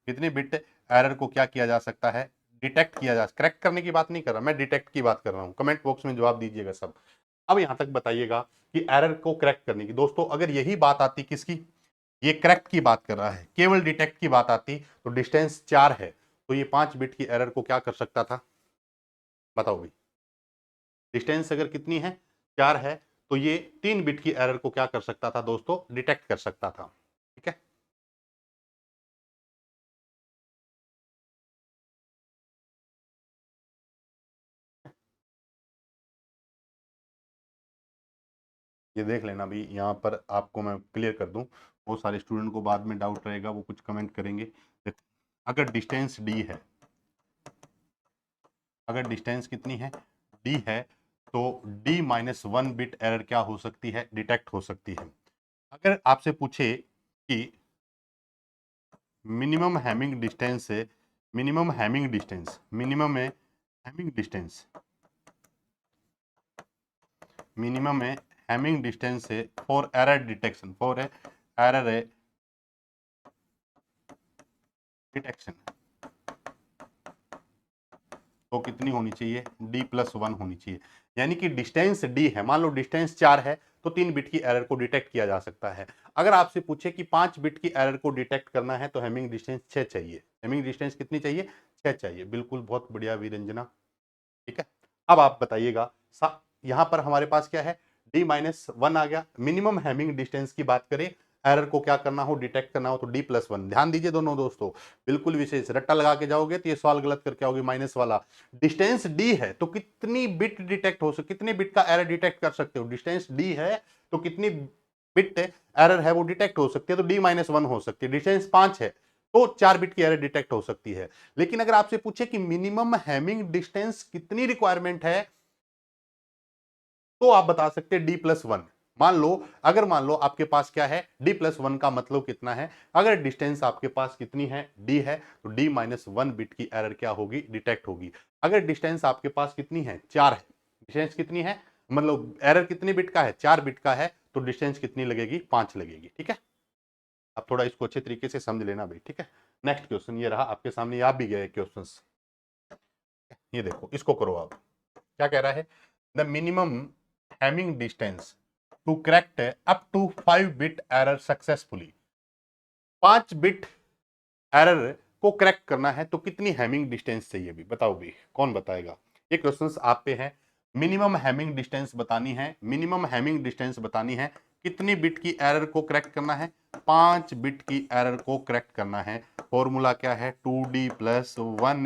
कितनी बिट एरर को क्या किया जा सकता है, डिटेक्ट किया जा, करेक्ट करने की बात नहीं कर रहा मैं, डिटेक्ट की बात कर रहा हूं। कमेंट बॉक्स में जवाब दीजिएगा सब। अब यहां तक बताइएगा कि एरर को करेक्ट करने की, दोस्तों अगर यही बात आती किसकी, ये करेक्ट की बात कर रहा है, केवल डिटेक्ट की बात आती तो डिस्टेंस 4 है तो ये 5 बिट की एरर को क्या कर सकता था, बताओ भाई। डिस्टेंस अगर कितनी है, 4 है, तो ये 3 बिट की एरर को क्या कर सकता था दोस्तों, डिटेक्ट कर सकता था। ठीक है, ये देख लेना भी, यहाँ पर आपको मैं क्लियर कर दूं, बहुत सारे स्टूडेंट को बाद में डाउट रहेगा, वो कुछ कमेंट करेंगे। देखो, अगर डिस्टेंस डी है, अगर डिस्टेंस कितनी है, डी है, तो डी माइनस 1 बिट एरर क्या हो सकती है, डिटेक्ट हो सकती है। अगर आपसे पूछे कि मिनिमम हैमिंग डिस्टेंस से, मिनिमम हैमिंग डिस्टेंस, मिनिमम है हैमिंग डिस्टेंस, मिनिमम है हैमिंग डिस्टेंस से for error detection, for error detection, तो कितनी होनी चाहिए, डी प्लस 1 होनी चाहिए। यानी कि डिस्टेंस डी है, मान लो डिस्टेंस 4 है तो 3 बिट की एरर को डिटेक्ट किया जा सकता है। अगर आपसे पूछे कि 5 बिट की एरर को डिटेक्ट करना है तो हेमिंग डिस्टेंस 6 चाहिए। हेमिंग डिस्टेंस कितनी चाहिए, 6 चाहिए। बिल्कुल, बहुत बढ़िया वीरंजना। ठीक है, अब आप बताइएगा, यहां पर हमारे पास क्या है, डी माइनस वन आ गया। मिनिमम हैमिंग डिस्टेंस की बात करें, एरर को क्या करना हो, डिटेक्ट करना हो, तो डी प्लस वन। ध्यान दीजिए दोनों दोस्तों, बिल्कुल विशेष, रट्टा लगा के जाओगे तो ये सवाल गलत करके आओगे। माइनस वाला डिस्टेंस डी है तो कितनी बिट डिटेक्ट हो सकती, कितने बिट का एरर डिटेक्ट कर सकते हो। डिस्टेंस डी है तो कितनी बिट एरर है वो डिटेक्ट हो सकती है, तो डी माइनस वन हो सकती है। डिस्टेंस 5 है तो 4 बिट की एरर डिटेक्ट हो सकती है। लेकिन अगर आपसे पूछे कि मिनिमम हैमिंग डिस्टेंस कितनी रिक्वायरमेंट है, तो आप बता सकते हैं डी प्लस वन। मान लो, अगर मान लो आपके पास क्या है, डी प्लस वन का मतलब कितना है, अगर डिस्टेंस आपके पास कितनी है, डी है, तो डी माइनस वन बिट की एरर क्या होगी, डिटेक्ट होगी। अगर डिस्टेंस आपके पास कितनी है, 4 है, डिस्टेंस कितनी है, मतलब एरर कितनी बिट का है, 4 बिट का है, तो डिस्टेंस कितनी लगेगी, 5 लगेगी। ठीक है, अब थोड़ा इसको अच्छे तरीके से समझ लेना भाई। ठीक है, नेक्स्ट क्वेश्चन ये रहा आपके सामने, आप भी गए क्वेश्चन, ये देखो, इसको करो आप। क्या कह रहा है, the minimum Hamming distance to correct up to 5 bit error successfully. 5 bit error को करेक्ट करना है तो कितनी हैमिंग डिस्टेंस चाहिए भी, बताओ भी, कौन बताएगा। ये क्वेश्चंस आप पे है, मिनिमम हैमिंग डिस्टेंस बतानी है, मिनिमम हैमिंग डिस्टेंस बतानी है, कितनी बिट की एरर को करेक्ट करना है, 5 बिट की एरर को करेक्ट करना है। फॉर्मूला क्या है, 2d plus one,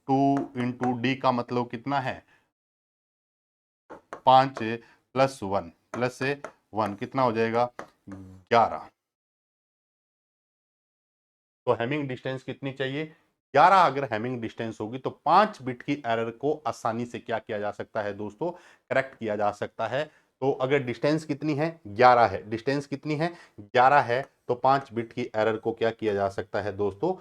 2 into D का मतलब कितना है, 5 प्लस वन प्लस वन कितना हो जाएगा, 11। तो हैमिंग डिस्टेंस कितनी चाहिए, 11। अगर हैमिंग डिस्टेंस होगी तो 5 बिट की एरर को आसानी से क्या किया जा सकता है दोस्तों, करेक्ट किया जा सकता है। तो अगर डिस्टेंस कितनी है, 11 है, डिस्टेंस कितनी है, 11 है, तो 5 बिट की एरर को क्या किया जा सकता है दोस्तों,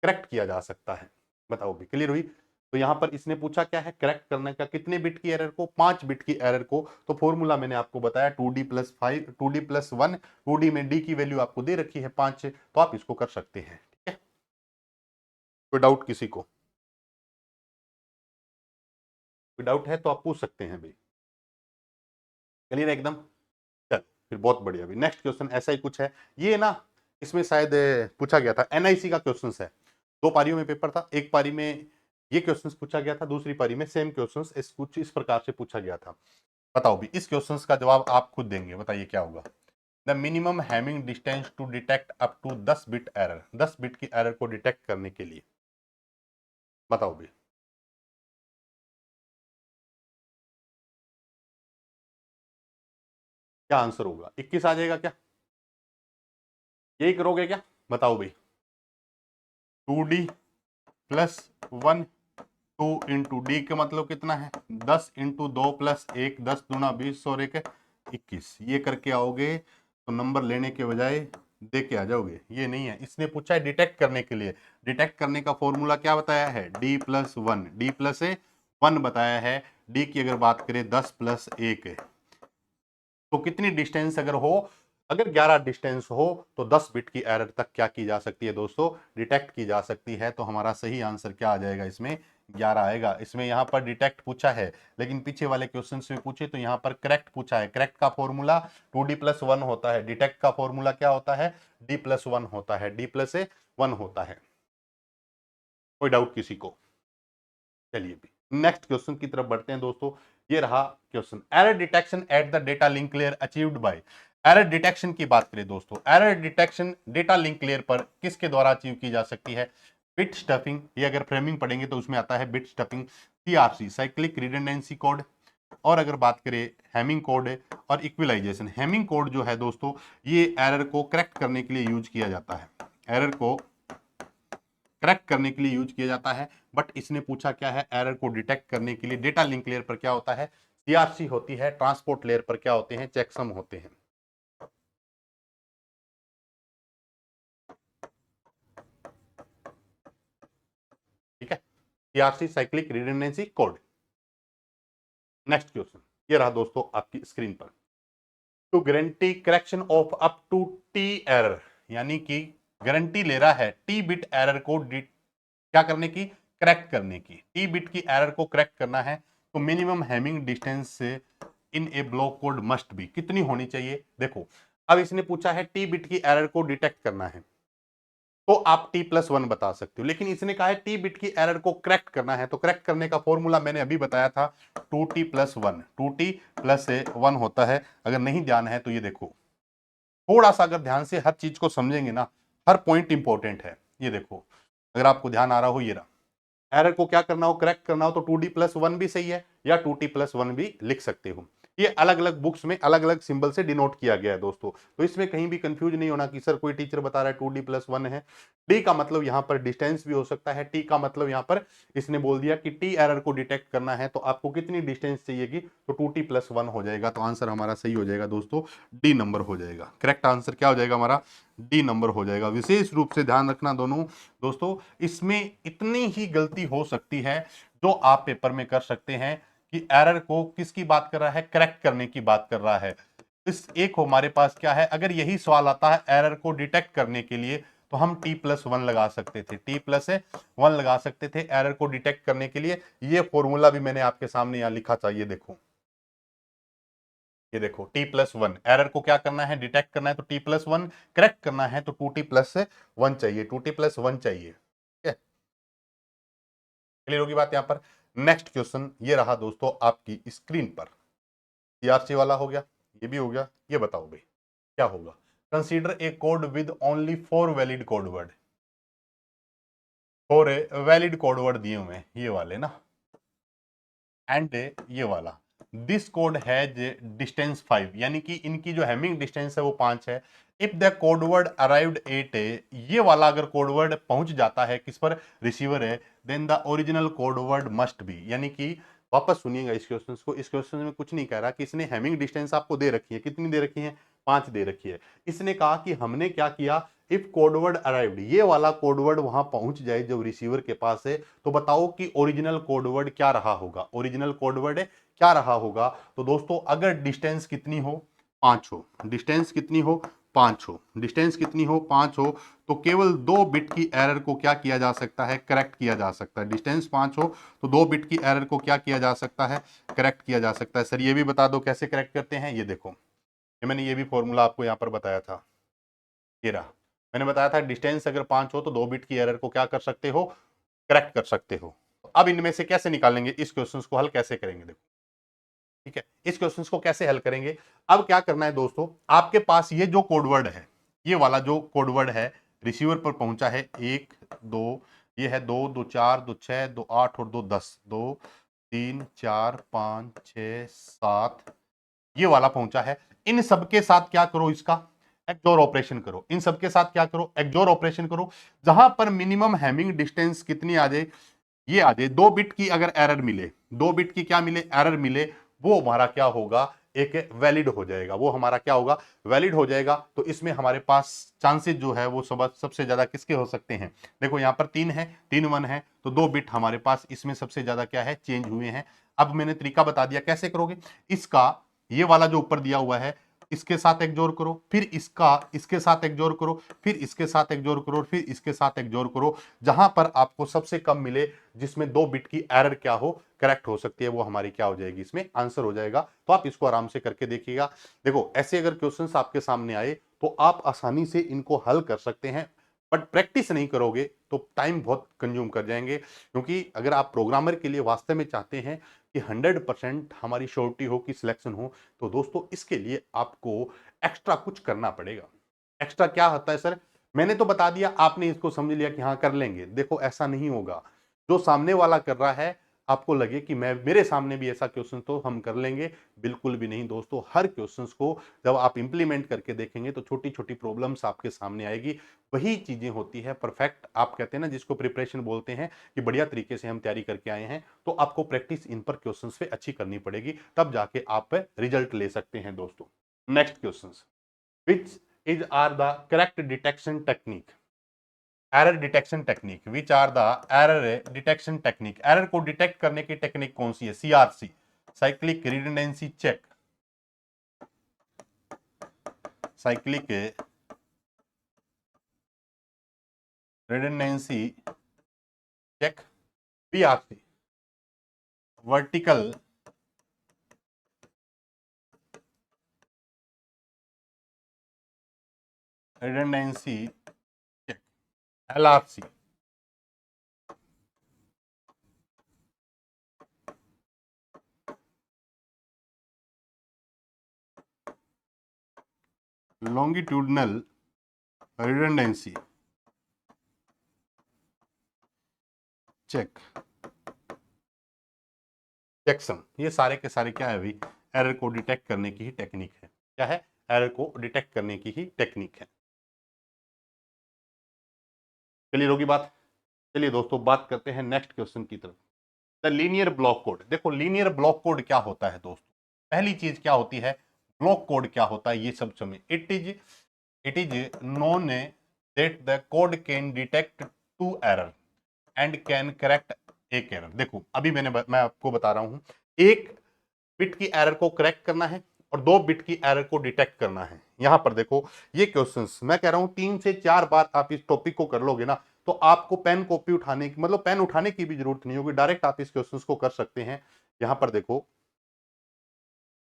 करेक्ट किया जा सकता है। बताओ भी, क्लियर हुई। तो यहां पर इसने पूछा क्या है, करेक्ट करने का, कितने बिट की एरर को, 5 बिट की एरर को। तो फॉर्मूला मैंने आपको बताया 2d plus 5, 2d plus one, 2d में डी की वैल्यू आपको दे रखी है 5, तो आप इसको कर सकते हैं। ठीक है, कोई डाउट किसी को, कोई डाउट है तो आप पूछ सकते हैं भाई, क्लियर एकदम। चल फिर, बहुत बढ़िया भी। नेक्स्ट क्वेश्चन ऐसा ही कुछ है, ये ना इसमें शायद पूछा गया था, एनआईसी का क्वेश्चन है। 2 पारियों में पेपर था, एक पारी में ये क्वेश्चंस पूछा गया था, दूसरी पारी में सेम क्वेश्चंस कुछ इस प्रकार से पूछा गया था। बताओ भी, इस क्वेश्चंस का जवाब आप खुद देंगे, बताइए क्या होगा। The minimum Hamming distance to detect up to 10 bit error, 10 bit की एरर को डिटेक्ट करने के लिए, बताओ भी। क्या आंसर होगा, 21 आ जाएगा क्या, यही करोगे क्या, बताओ भाई। 2d plus one, 2 into D का मतलब कितना है, 10 इंटू 2 प्लस 1, 10 दूना 20 और 1 21। ये करके आओगे तो नंबर लेने के बजाय दे के आ जाओगे, ये नहीं है। इसने पूछा है डिटेक्ट करने के लिए, डिटेक्ट करने का फॉर्मूला क्या बताया है, D plus one, D plus one बताया है। डी की अगर बात करें 10 प्लस 1 है, तो कितनी डिस्टेंस अगर हो, अगर 11 डिस्टेंस हो तो 10 बिट की एरर तक क्या की जा सकती है दोस्तों, डिटेक्ट की जा सकती है। तो हमारा सही आंसर क्या आ जाएगा इसमें, 11 आएगा। इसमें यहां पर डिटेक्ट पूछा है, लेकिन पीछे वाले क्वेश्चन में पूछे तो यहां पर करेक्ट पूछा है। करेक्ट का फॉर्मूला 2d प्लस वन होता है, डिटेक्ट का फॉर्मूला क्या होता है, डी प्लस वन होता है, डी प्लस वन होता है। कोई डाउट किसी को, चलिए भी नेक्स्ट क्वेश्चन की तरफ बढ़ते हैं दोस्तों। ये रहा question, error detection at the data link layer achieved by. Error detection की बात करें दोस्तों, error detection data link layer पर किसके द्वारा अचीव की जा सकती है, बिट स्टफिंग, ये अगर फ्रेमिंग पढ़ेंगे तो उसमें आता है bit stuffing, CRC cyclic redundancy code, और अगर बात करें हैमिंग कोड और इक्विलाइजेशन। हैमिंग कोड जो है दोस्तों, ये एरर को करेक्ट करने के लिए यूज किया जाता है, एरर को करेक्ट करने के लिए यूज किया जाता है। बट इसने पूछा क्या है, एरर को डिटेक्ट करने के लिए डेटा लिंक लेयर पर क्या होता है, सीआरसी होती है, ट्रांसपोर्ट लेयर पर क्या होते हैं, चेकसम होते हैं। ठीक है, CRC cyclic redundancy code. Next question ये रहा दोस्तों आपकी स्क्रीन पर, to guarantee correction of up to T error, यानी कि गारंटी ले रहा है टी बिट एरर को क्या करने की, करेक्ट करने की। टी बिट की एरर को करेक्ट करना है तो minimum Hamming distance in A block code must be, कितनी होनी चाहिए। देखो, अब इसने पूछा है टी बिट की एरर को डिटेक्ट करना है, तो आप t+1 बता सकते हो। लेकिन इसने कहा है t बिट की एरर को करेक्ट करना है, तो करेक्ट करने का फॉर्मूला मैंने अभी बताया था 2t+1, 2t+1 होता है। अगर नहीं ध्यान है तो ये देखो, थोड़ा सा अगर ध्यान से हर चीज को समझेंगे ना, हर पॉइंट इंपॉर्टेंट है। ये देखो, अगर आपको ध्यान आ रहा हो, ये रहा, एरर को क्या करना हो, करेक्ट करना हो, तो 2d+1 भी सही है या 2t+1 भी लिख सकते हो। ये अलग अलग बुक्स में अलग अलग सिंबल से डिनोट किया गया है दोस्तों, तो इसमें कहीं भी कंफ्यूज नहीं होना कि सर कोई टीचर बता रहा है 2d+1 है। डी का मतलब यहां पर डिस्टेंस भी हो सकता है, टी का मतलब यहां पर इसने बोल दिया कि टी एरर को डिटेक्ट करना है तो आपको कितनी डिस्टेंस चाहिएगी, तो 2t+1 हो जाएगा। तो आंसर हमारा सही हो जाएगा दोस्तों, डी नंबर हो जाएगा। करेक्ट आंसर क्या हो जाएगा हमारा, डी नंबर हो जाएगा। विशेष रूप से ध्यान रखना दोनों दोस्तों, इसमें इतनी ही गलती हो सकती है जो आप पेपर में कर सकते हैं कि एरर को किसकी बात कर रहा है, करेक्ट करने की बात कर रहा है। इस एक हमारे पास क्या है, अगर यही सवाल आता है एरर को डिटेक्ट करने के लिए, तो हम t+1 लगा सकते थे, t+1 लगा सकते थे एरर को डिटेक्ट करने के लिए। ये फॉर्मूला भी मैंने आपके सामने यहां लिखा था, ये देखो, ये देखो, t+1 एरर को क्या करना है, डिटेक्ट करना है, तो t+1 करेक्ट करना है तो 2t+1 चाहिए, 2t+1 चाहिए। ठीक है, क्लियर होगी बात यहां पर। नेक्स्ट क्वेश्चन ये रहा दोस्तों आपकी स्क्रीन पर, सीआरसी वाला हो गया, ये भी हो गया। ये बताओ भाई क्या होगा, consider a code with only 4 valid code word, 4 valid code word दिए हुए हैं ये वाले ना, एंड ये वाला, दिस कोड हैज डिस्टेंस 5, यानी कि इनकी जो हैमिंग डिस्टेंस है वो 5 है। If the codeword arrived at, ये वाला अगर कोडवर्ड पहुंच जाता है किस पर, रिसीवर है, then the original codeword must be, यानी कि वापस सुनिएगा इस क्वेश्चन को, इस क्वेश्चन में कुछ नहीं कह रहा कि इसने हैमिंग डिस्टेंस आपको दे रखी है, कितनी दे रखी है, 5 दे रखी है। इसने कहा कि हमने क्या किया, इफ कोडवर्ड अराइव्ड, ये वाला कोडवर्ड वहां पहुंच जाए जब रिसीवर के पास है, तो बताओ कि ओरिजिनल कोडवर्ड क्या रहा होगा, ओरिजिनल कोडवर्ड क्या रहा होगा। तो दोस्तों अगर डिस्टेंस कितनी हो, 5 हो, डिस्टेंस कितनी हो, 5 हो, डिस्टेंस कितनी हो, 5 हो, तो केवल 2 बिट की एरर को क्या किया जा सकता है, करेक्ट किया जा सकता है। डिस्टेंस 5 हो तो 2 बिट की एरर को क्या किया जा सकता है, करेक्ट किया जा सकता है। सर ये भी बता दो कैसे करेक्ट करते हैं, ये देखो, ये मैंने ये भी फॉर्मूला आपको यहां पर बताया था, ये रहा, मैंने बताया था डिस्टेंस अगर 5 हो तो 2 बिट की एरर को क्या कर सकते हो, करेक्ट कर सकते हो। अब इनमें से कैसे निकालेंगे, इस क्वेश्चन को हल कैसे करेंगे, देखो ठीक है, इस क्वेश्चन को कैसे हल करेंगे। अब क्या करना है दोस्तों, आपके पास ये जो कोडवर्ड है, ये वाला जो कोडवर्ड है रिसीवर पर पहुंचा है, 1 2, ये है 2 2 4 2 6 2 8 और 2 10, 2 3 4 5 6 7, ये वाला पहुंचा है। इन सबके साथ क्या करो, इसका एक्सोर ऑपरेशन करो, इन सबके साथ क्या करो, एक्सोर ऑपरेशन करो। जहां पर मिनिमम हैमिंग डिस्टेंस कितनी आ जाए, ये आ जाए, 2 बिट की अगर एरर मिले, 2 बिट की क्या मिले, एरर मिले, वो हमारा क्या होगा, एक वैलिड हो जाएगा, वो हमारा क्या होगा, वैलिड हो जाएगा। तो इसमें हमारे पास चांसेस जो है वो सबसे ज्यादा किसके हो सकते हैं, देखो यहाँ पर 3 है, 3 1 है, तो 2 बिट हमारे पास इसमें सबसे ज्यादा क्या है, चेंज हुए हैं। अब मैंने तरीका बता दिया कैसे करोगे, इसका ये वाला जो ऊपर दिया हुआ है इसके साथ एक जोड़ करो, फिर इसका इसके साथ एक जोड़ करो, फिर इसके साथ एक जोड़ करो, फिर इसके साथ एक जोड़ करो, जहां पर आपको सबसे कम मिले, जिसमें 2 बिट की एरर क्या हो, करेक्ट हो सकती है, वो हमारी क्या हो जाएगी, इसमें आंसर हो जाएगा। तो आप इसको आराम से करके देखिएगा। देखो ऐसे अगर क्वेश्चंस आपके सामने आए तो आप आसानी से इनको हल कर सकते हैं, बट प्रैक्टिस नहीं करोगे तो टाइम बहुत कंज्यूम कर जाएंगे, क्योंकि अगर आप प्रोग्रामर के लिए वास्तव में चाहते हैं कि 100% हमारी श्योरिटी हो कि सिलेक्शन हो, तो दोस्तों इसके लिए आपको एक्स्ट्रा कुछ करना पड़ेगा। एक्स्ट्रा क्या होता है सर, मैंने तो बता दिया, आपने इसको समझ लिया कि हाँ कर लेंगे, देखो ऐसा नहीं होगा। जो सामने वाला कर रहा है आपको लगे कि मैं, मेरे सामने भी ऐसा क्वेश्चन तो हम कर लेंगे, बिल्कुल भी नहीं दोस्तों। हर क्वेश्चंस को जब आप इंप्लीमेंट करके देखेंगे तो छोटी छोटी प्रॉब्लम्स आपके सामने आएगी, वही चीजें होती है परफेक्ट, आप कहते हैं ना जिसको प्रिपरेशन बोलते हैं, कि बढ़िया तरीके से हम तैयारी करके आए हैं, तो आपको प्रैक्टिस इन पर क्वेश्चंस पे अच्छी करनी पड़ेगी, तब जाके आप रिजल्ट ले सकते हैं दोस्तों। Next questions, which is are the correct detection technique, error detection technique, which are the error detection technique, error को डिटेक्ट करने की टेक्निक कौन सी है, CRC, cyclic redundancy check, cyclic redundancy check, PRC, vertical redundancy check, LRC, longitudinal redundancy check, checksum, ये सारे के सारे क्या है भाई, एरर को डिटेक्ट करने की ही टेक्निक है। क्या है? एरर को डिटेक्ट करने की ही टेक्निक है। चलिए होगी बात। चलिए दोस्तों बात करते हैं नेक्स्ट क्वेश्चन की तरफ। The linear block code. देखो लीनियर ब्लॉक कोड क्या होता है दोस्तों। पहली चीज क्या होती है, ब्लॉक कोड क्या होता है ये सब समझ। It is known that the code can detect two error and can correct एक एरर। देखो अभी मैं आपको बता रहा हूं, एक बिट की एरर को करेक्ट करना है और 2 बिट की एरर को डिटेक्ट करना है। यहां पर देखो ये क्वेश्चंस मैं कह रहा हूं 3 से 4 बार आप इस टॉपिक को कर लोगे ना, तो आपको पेन कॉपी उठाने की मतलब पेन उठाने की भी जरूरत नहीं होगी, डायरेक्ट आप इस क्वेश्चंस को कर सकते हैं। यहां पर देखो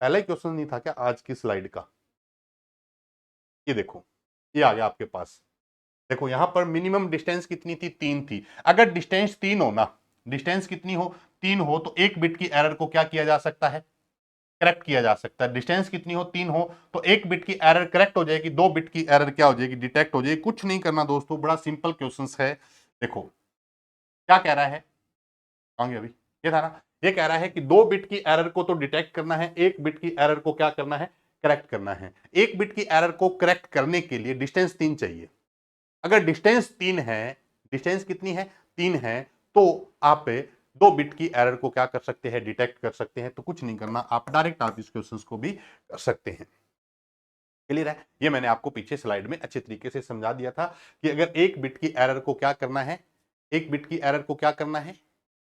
पहला ही क्वेश्चन नहीं था क्या आज की स्लाइड का, ये देखो ये आ गया आपके पास। देखो यहां पर मिनिमम डिस्टेंस कितनी थी, 3 थी। अगर डिस्टेंस 3 हो ना, डिस्टेंस कितनी हो, 3 हो, तो एक बिट की एरर को क्या किया जा सकता है, करेक्ट किया जा सकता है। डिस्टेंस कितनी हो, 3 हो, तो एक बिट की एरर करेक्ट हो जाएगी, 2 बिट की एरर क्या हो जाएगी, डिटेक्ट हो जाएगी। कुछ नहीं करना दोस्तों, बड़ा सिंपल क्वेश्चन है। देखो क्या कह रहा है, आगे अभी ये था ना, ये कह रहा है कि 2 बिट की एरर को तो डिटेक्ट करना है, एक बिट की एरर को क्या करना है, करेक्ट करना है। एक बिट की एरर को करेक्ट करने के लिए डिस्टेंस 3 चाहिए। अगर डिस्टेंस 3 है, डिस्टेंस कितनी है, 3 है, तो आप 2 बिट की एरर को क्या कर सकते हैं, डिटेक्ट कर सकते हैं। तो कुछ नहीं करना, आप डायरेक्ट आप इस क्वेश्चंस को भी कर सकते हैं। क्लियर है? ये मैंने आपको पीछे स्लाइड में अच्छे तरीके से समझा दिया था कि अगर एक बिट की एरर को क्या करना है, एक बिट की एरर को क्या करना है,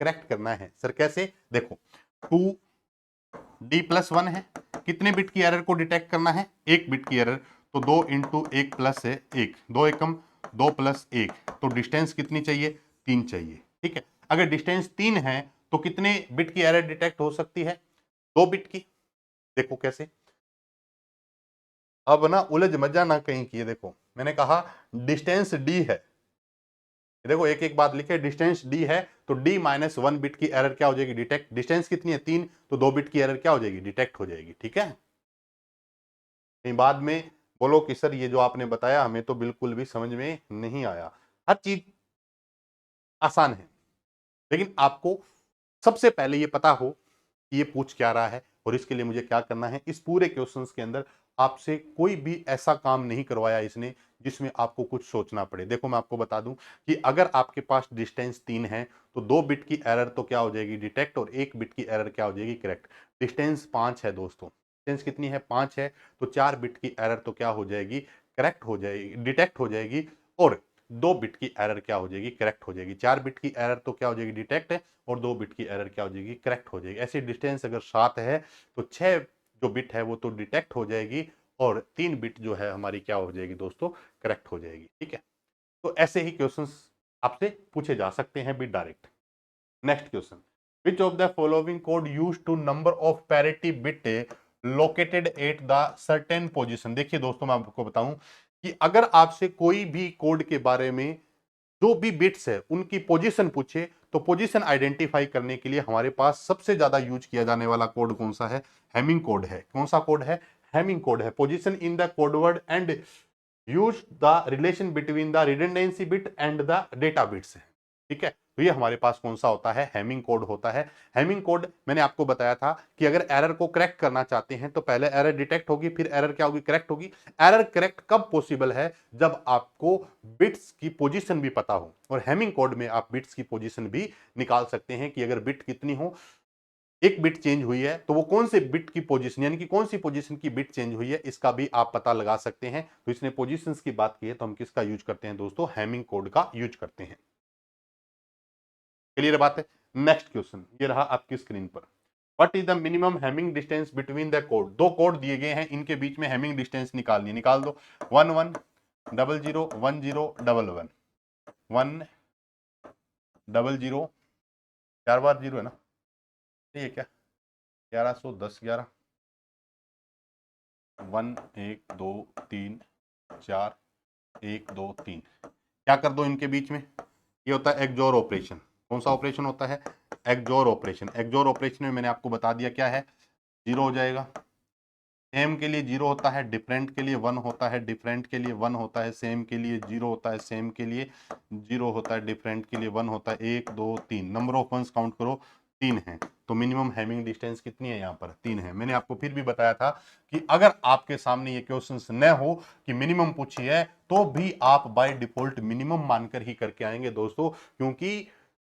करेक्ट करना है। सर कैसे? देखो 2d+1 है, कितने बिट की एरर को डिटेक्ट करना है, एक बिट की एरर, तो 2 इंटू 1 प्लस है 1, 2 एकम 2 प्लस 1, तो डिस्टेंस कितनी चाहिए, 3 चाहिए। ठीक है, अगर डिस्टेंस 3 है तो कितने बिट की एरर डिटेक्ट हो सकती है, 2 बिट की। देखो कैसे, अब ना उलझ मजा ना कहीं की। देखो मैंने कहा डिस्टेंस डी है, देखो एक एक बात लिखे, डिस्टेंस डी है तो d-1 बिट की एरर क्या हो जाएगी, डिटेक्ट। डिस्टेंस कितनी है, 3, तो 2 बिट की एरर क्या हो जाएगी, डिटेक्ट हो जाएगी। ठीक है, कहीं बाद में बोलो कि सर ये जो आपने बताया हमें तो बिल्कुल भी समझ में नहीं आया। हर चीज आसान है, लेकिन आपको सबसे पहले ये पता हो कि ये पूछ क्या रहा है और इसके लिए मुझे क्या करना है। इस पूरे क्वेश्चंस के अंदर आपसे कोई भी ऐसा काम नहीं करवाया इसने जिसमें आपको कुछ सोचना पड़े। देखो मैं आपको बता दूं कि अगर आपके पास डिस्टेंस 3 है तो 2 बिट की एरर तो क्या हो जाएगी, डिटेक्ट, और 1 बिट की एरर क्या हो जाएगी, करेक्ट। डिस्टेंस 5 है दोस्तों, डिस्टेंस कितनी है, 5 है, तो 4 बिट की एरर तो क्या हो जाएगी, करेक्ट हो जाएगी, डिटेक्ट हो जाएगी, और 2 बिट की एरर क्या हो जाएगी, करेक्ट हो जाएगी। 4 बिट की एरर तो क्या हो जाएगी, डिटेक्ट है, और 2 बिट की एरर क्या हो जाएगी, करेक्ट हो जाएगी। ऐसी डिस्टेंस अगर 7 है तो 6 जो बिट है वो तो डिटेक्ट हो जाएगी, और 3 बिट जो है हमारी क्या हो जाएगी दोस्तों, करेक्ट हो जाएगी। ठीक है, तो ऐसे ही क्वेश्चंस आपसे पूछे जा सकते हैं भी direct. Next question, which of the following code used to number of parity bit located at the certain position. देखिए दोस्तों मैं आपको बताऊं कि अगर आपसे कोई भी कोड के बारे में जो भी बिट्स है उनकी पोजीशन पूछे, तो पोजीशन आइडेंटिफाई करने के लिए हमारे पास सबसे ज्यादा यूज किया जाने वाला कोड कौन सा है, हेमिंग कोड है। कौन सा कोड है, हेमिंग कोड है। Position in the code word and use the relation between the redundancy bit and the data bits है। ठीक है, तो ये हमारे पास कौन सा होता है, हेमिंग कोड होता है। हेमिंग कोड मैंने आपको बताया था कि अगर एरर को करेक्ट करना चाहते हैं तो पहले एरर डिटेक्ट होगी, फिर एरर क्या होगी, करेक्ट होगी। एरर करेक्ट कब पॉसिबल है, जब आपको बिट्स की पोजीशन भी पता हो, और हेमिंग कोड में आप बिट्स की पोजीशन भी निकाल सकते हैं कि अगर बिट कितनी हो, एक बिट चेंज हुई है तो वो कौन से बिट की पोजीशन, यानी कि कौन सी पोजीशन की बिट चेंज हुई है, इसका भी आप पता लगा सकते हैं। तो इसने पोजीशंस की बात की है तो हम किसका यूज करते हैं दोस्तों, हेमिंग कोड का यूज करते हैं। क्लियर बात है? नेक्स्ट क्वेश्चन ये रहा आपकी स्क्रीन पर, what is the minimum Hamming distance between the code. दो कोड दिए गए हैं, इनके बीच में हेमिंग डिस्टेंस निकालनी, निकाल दो। 11001011, 100, 4 बार 0 है ना, ये क्या 1110 11, 1 1 2 3 4 1 2 3, क्या कर दो इनके बीच में, ये होता है एक्जोर ऑपरेशन। कौन सा ऑपरेशन होता है, एक्जोर ऑपरेशन। एक्जोर ऑपरेशन में मैंने आपको बता दिया क्या है, जीरो हो जाएगा। सेम के लिए जीरो होता है, डिफरेंट के लिए वन होता है, डिफरेंट के लिए वन होता है, सेम के लिए जीरो होता है, सेम के लिए जीरो होता है, डिफरेंट के लिए वन होता है। एक दो तीन, नंबर ऑफ वंस काउंट करो, तीन है। तो मिनिमम हैमिंग डिस्टेंस कितनी है यहाँ पर, तीन है। मैंने आपको फिर भी बताया था कि अगर आपके सामने ये क्वेश्चंस न हो कि मिनिमम पूछी है, तो भी आप बाय डिफॉल्ट मिनिमम मानकर ही करके आएंगे दोस्तों, क्योंकि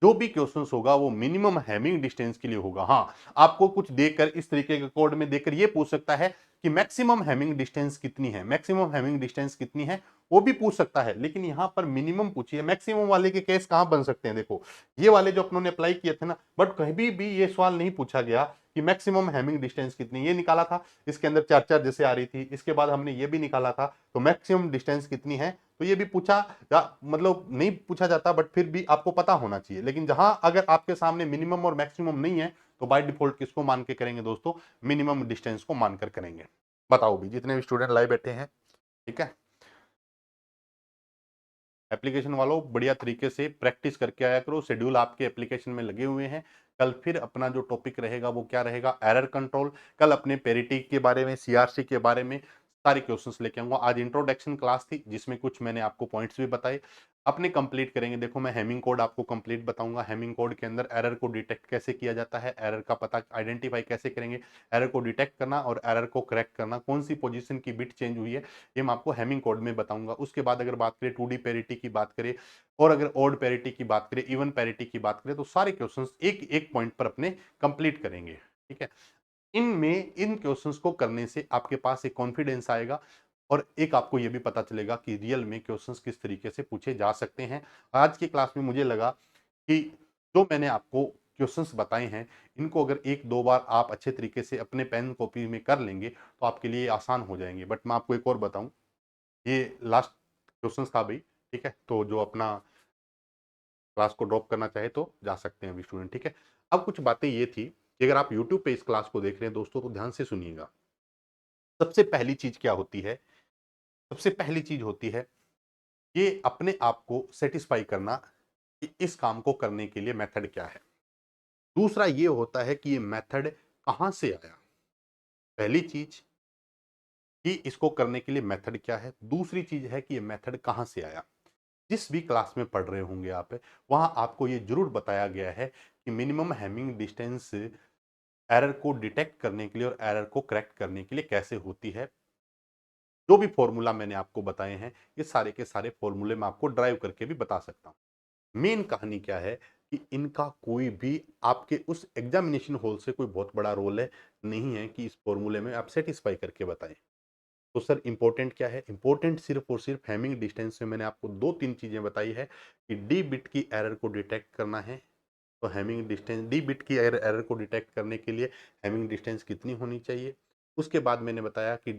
जो भी क्वेश्चंस होगा वो मिनिमम हैमिंग डिस्टेंस के लिए होगा। हाँ, आपको कुछ देकर इस तरीके के कोड में देकर ये पूछ सकता है कि मैक्सिमम हैमिंग डिस्टेंस कितनी है, मैक्सिमम हैमिंग डिस्टेंस कितनी है, वो भी पूछ सकता है। लेकिन यहां पर मिनिमम पूछिए, मैक्सिमम वाले के केस कहां बन सकते हैं, देखो ये वाले जो अपनों ने अप्लाई किए थे ना, बट कहीं भी ये सवाल नहीं पूछा गया कि मैक्सिमम हैमिंग डिस्टेंस कितनी। ये निकाला था, इसके अंदर चार चार जैसे आ रही थी, इसके बाद हमने ये भी निकाला था, तो मैक्सिमम डिस्टेंस कितनी है, तो ये भी पूछा मतलब नहीं पूछा जाता, बट फिर भी आपको पता होना चाहिए। लेकिन जहां अगर आपके सामने मिनिमम और मैक्सिमम नहीं है, तो बाय डिफॉल्ट किसको मान के करेंगे दोस्तों, मिनिमम डिस्टेंस को मानकर करेंगे। बताओ भी, जितने भी स्टूडेंट लाइव बैठे हैं, ठीक है, एप्लीकेशन वालों बढ़िया तरीके से प्रैक्टिस करके आया करो। शेड्यूल आपके एप्लीकेशन में लगे हुए हैं। कल फिर अपना जो टॉपिक रहेगा वो क्या रहेगा, एरर कंट्रोल। कल अपने पेरिटी के बारे में, सीआरसी के बारे में सारे क्वेश्चंस लेके आऊंगा। आज इंट्रोडक्शन क्लास थी जिसमें कुछ मैंने आपको पॉइंट्स भी बताए, अपने कंप्लीट करेंगे। देखो मैं हेमिंग कोड आपको कंप्लीट बताऊंगा। हेमिंग कोड के अंदर एरर को डिटेक्ट कैसे किया जाता है, एरर का पता आइडेंटिफाई कैसे करेंगे, एरर को डिटेक्ट करना और एरर को करेक्ट करना, कौन सी पोजीशन की बिट चेंज हुई है, ये मैं आपको हेमिंग कोड में बताऊंगा। उसके बाद अगर बात करें 2D पैरिटी की बात करें, और अगर ऑड पैरिटी की बात करें, इवन पैरिटी की बात करें, तो सारे क्वेश्चंस एक एक पॉइंट पर अपने कंप्लीट करेंगे। ठीक है, इनमें इन क्वेश्चंस को करने से आपके पास एक कॉन्फिडेंस आएगा और एक आपको यह भी पता चलेगा कि रियल में क्वेश्चंस किस तरीके से पूछे जा सकते हैं। आज की क्लास में मुझे लगा कि जो मैंने आपको क्वेश्चंस बताए हैं, इनको अगर एक दो बार आप अच्छे तरीके से अपने पेन कॉपी में कर लेंगे तो आपके लिए आसान हो जाएंगे। बट मैं आपको एक और बताऊं, ये लास्ट क्वेश्चंस था भाई, ठीक है, तो जो अपना क्लास को ड्रॉप करना चाहे तो जा सकते हैं अभी स्टूडेंट। ठीक है, अब कुछ बातें ये थी कि अगर आप यूट्यूब पे इस क्लास को देख रहे हैं दोस्तों, तो ध्यान से सुनिएगा। सबसे पहली चीज क्या होती है, सबसे पहली चीज होती है ये अपने आप को सेटिस्फाई करना कि इस काम को करने के लिए मेथड क्या है। दूसरा ये होता है कि ये मेथड कहां से आया। पहली चीज कि इसको करने के लिए मेथड क्या है, दूसरी चीज है कि ये मेथड कहां से आया। जिस भी क्लास में पढ़ रहे होंगे आप, वहां आपको ये जरूर बताया गया है कि मिनिमम हैमिंग डिस्टेंस एरर को डिटेक्ट करने के लिए और एरर को करेक्ट करने के लिए कैसे होती है। जो भी फॉर्मूला मैंने आपको बताए हैं, ये सारे के सारे फॉर्मूले मैं आपको ड्राइव करके भी बता सकता हूं। मेन कहानी क्या है कि इनका कोई भी आपके उस एग्जामिनेशन हॉल से कोई बहुत बड़ा रोल है नहीं है कि इस फॉर्मूले में आप सेटिस्फाई करके बताएं। तो सर इंपॉर्टेंट क्या है, इंपॉर्टेंट सिर्फ और सिर्फ हैमिंग डिस्टेंस में मैंने आपको दो तीन चीजें बताई है कि डी बिट की एरर को डिटेक्ट करना है। तो हैमिंग डिस्टेंस, डी बिट की एरर को डिटेक्ट करने के लिए हैमिंग डिस्टेंस कितनी होनी चाहिए। उसके बाद मैंने बताया कि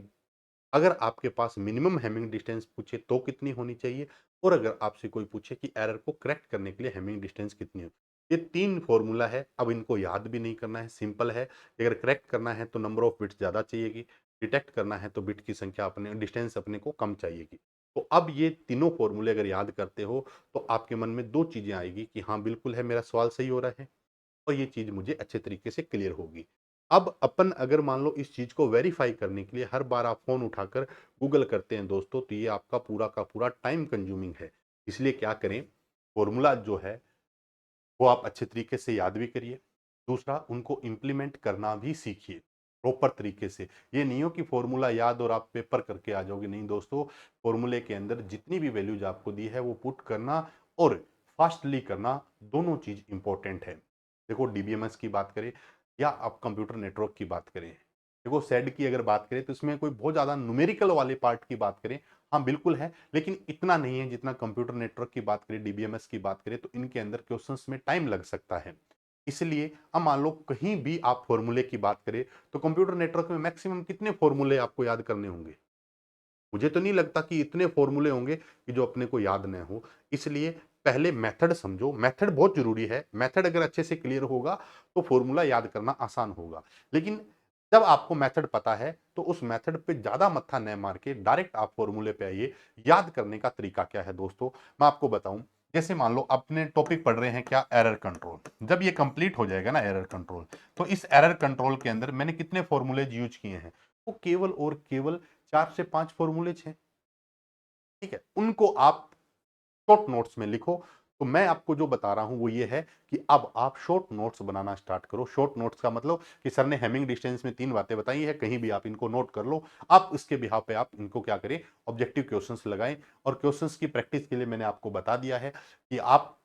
अगर आपके पास मिनिमम हैमिंग डिस्टेंस पूछे तो कितनी होनी चाहिए, और अगर आपसे कोई पूछे कि एरर को करेक्ट करने के लिए हैमिंग डिस्टेंस कितनी हो। ये तीन फॉर्मूला है। अब इनको याद भी नहीं करना है, सिंपल है। अगर करेक्ट करना है तो नंबर ऑफ बिट्स ज़्यादा चाहिएगी, डिटेक्ट करना है तो बिट की संख्या अपने, डिस्टेंस अपने को कम चाहिएगी। तो अब ये तीनों फॉर्मूले अगर याद करते हो तो आपके मन में दो चीज़ें आएगी कि हाँ बिल्कुल है, मेरा सवाल सही हो रहा है और ये चीज़ मुझे अच्छे तरीके से क्लियर होगी। अब अपन अगर मान लो इस चीज़ को वेरीफाई करने के लिए हर बार आप फ़ोन उठाकर गूगल करते हैं दोस्तों, तो ये आपका पूरा का पूरा टाइम कंज्यूमिंग है। इसलिए क्या करें, फॉर्मूला जो है वो आप अच्छे तरीके से याद भी करिए। दूसरा, उनको इम्प्लीमेंट करना भी सीखिए प्रॉपर तरीके से। ये नहीं हो कि फॉर्मूला याद और आप पेपर करके आ जाओगे, नहीं दोस्तों। फॉर्मूले के अंदर जितनी भी वैल्यूज आपको दी है वो पुट करना और फास्टली करना, दोनों चीज इंपॉर्टेंट है। देखो डीबीएमएस की बात करें या आप कंप्यूटर नेटवर्क की बात करें, देखो सेड की अगर बात करें तो इसमें कोई बहुत ज़्यादा न्यूमेरिकल वाले पार्ट की बात करें, हाँ बिल्कुल है, लेकिन इतना नहीं है जितना कंप्यूटर नेटवर्क की बात करें, डीबीएमएस की बात करें, तो इनके अंदर क्वेश्चंस में टाइम लग सकता है। इसलिए अब मान लो कहीं भी आप फॉर्मूले की बात करें तो कंप्यूटर नेटवर्क में मैक्सिमम कितने फॉर्मूले आपको याद करने होंगे। मुझे तो नहीं लगता कि इतने फॉर्मूले होंगे कि जो अपने को याद न हो। इसलिए पहले मेथड समझो, मेथड बहुत जरूरी है। मेथड अगर अच्छे से क्लियर होगा तो फॉर्मूला याद करना आसान होगा। लेकिन जब आपको मेथड पता है तो उस मेथड पे ज्यादा मत्था न मार के डायरेक्ट आप फॉर्मूले पे आइए। याद करने का तरीका क्या है दोस्तों, मैं आपको बताऊं। जैसे मान लो अपने टॉपिक पढ़ रहे हैं क्या, एरर कंट्रोल। जब ये कंप्लीट हो जाएगा ना एरर कंट्रोल, तो इस एरर कंट्रोल के अंदर मैंने कितने फॉर्मूलेज यूज किए हैं, वो केवल और केवल 4 से 5 फॉर्मूलेज हैं। ठीक है, उनको आप शॉर्ट नोट्स में लिखो। तो मैं आपको जो बता रहा हूं वो ये है कि अब आप शॉर्ट नोट्स बनाना स्टार्ट करो। शॉर्ट नोट्स का मतलब कि सर ने हेमिंग डिस्टेंस में 3 बातें बताई है, कहीं भी आप इनको नोट कर लो। आप इसके बिहाफ पे आप इनको क्या करें, ऑब्जेक्टिव क्वेश्चंस लगाएं। और क्वेश्चंस की प्रैक्टिस के लिए मैंने आपको बता दिया है कि आप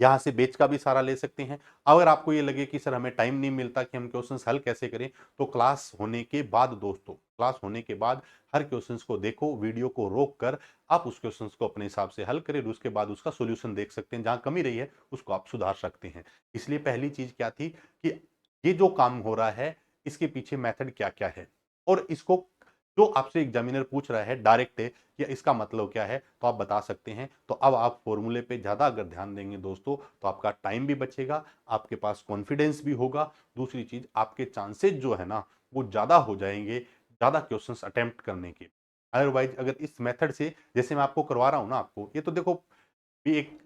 यहाँ से बेच का भी सहारा ले सकते हैं। अगर आपको ये लगे कि सर हमें टाइम नहीं मिलता कि हम क्वेश्चंस हल कैसे करें, तो क्लास होने के बाद दोस्तों, क्लास होने के बाद हर क्वेश्चंस को देखो, वीडियो को रोक कर आप उस क्वेश्चंस को अपने हिसाब से हल करें, उसके बाद उसका सोल्यूशन देख सकते हैं। जहां कमी रही है उसको आप सुधार सकते हैं। इसलिए पहली चीज क्या थी कि ये जो काम हो रहा है इसके पीछे मेथड क्या क्या है, और इसको जो आपसे एग्जामिनर पूछ रहा है डायरेक्ट है या इसका मतलब क्या है, तो आप बता सकते हैं। तो अब आप फॉर्मूले पे ज्यादा अगर ध्यान देंगे दोस्तों, तो आपका टाइम भी बचेगा, आपके पास कॉन्फिडेंस भी होगा। दूसरी चीज, आपके चांसेस जो है ना वो ज्यादा हो जाएंगे ज्यादा क्वेश्चंस अटेम्प्ट करने के। अदरवाइज अगर इस मेथड से जैसे मैं आपको करवा रहा हूं ना, आपको ये तो देखो भी एक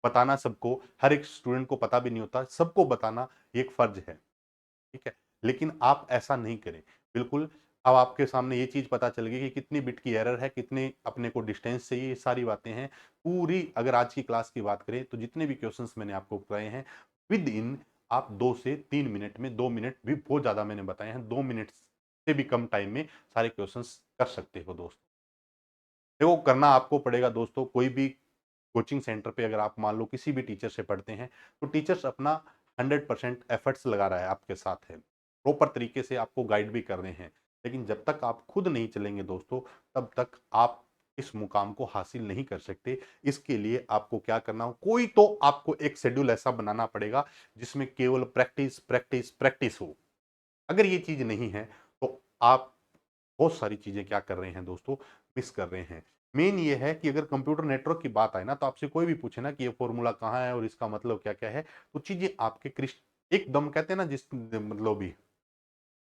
बताना, सबको हर एक स्टूडेंट को पता भी नहीं होता, सबको बताना ये एक फर्ज है। ठीक है, लेकिन आप ऐसा नहीं करें बिल्कुल। अब आपके सामने ये चीज पता चल गई कि कितनी बिट की एरर है, कितने अपने को डिस्टेंस चाहिए, ये सारी बातें हैं पूरी। अगर आज की क्लास की बात करें तो जितने भी क्वेश्चंस मैंने आपको बताए हैं विद इन आप 2 से 3 मिनट में, 2 मिनट भी बहुत ज्यादा मैंने बताए हैं, 2 मिनट से भी कम टाइम में सारे क्वेश्चंस कर सकते हो दोस्तों। देखो करना आपको पड़ेगा दोस्तों। कोई भी कोचिंग सेंटर पे अगर आप मान लो किसी भी टीचर से पढ़ते हैं, तो टीचर्स अपना 100% एफर्ट्स लगा रहा है, आपके साथ है, प्रॉपर तरीके से आपको गाइड भी कर रहे हैं। लेकिन जब तक आप खुद नहीं चलेंगे दोस्तों, तब तक आप इस मुकाम को हासिल नहीं कर सकते। इसके लिए आपको क्या करना हो, कोई तो आपको एक शेड्यूल ऐसा बनाना पड़ेगा जिसमें केवल प्रैक्टिस प्रैक्टिस प्रैक्टिस हो। अगर ये चीज नहीं है तो आप बहुत सारी चीजें क्या कर रहे हैं दोस्तों, मिस कर रहे हैं। मेन ये है कि अगर कंप्यूटर नेटवर्क की बात आए ना, तो आपसे कोई भी पूछे ना कि ये फॉर्मूला कहाँ है और इसका मतलब क्या क्या है, तो चीजें आपके क्रिस्ट एकदम कहते हैं ना जिस मतलब भी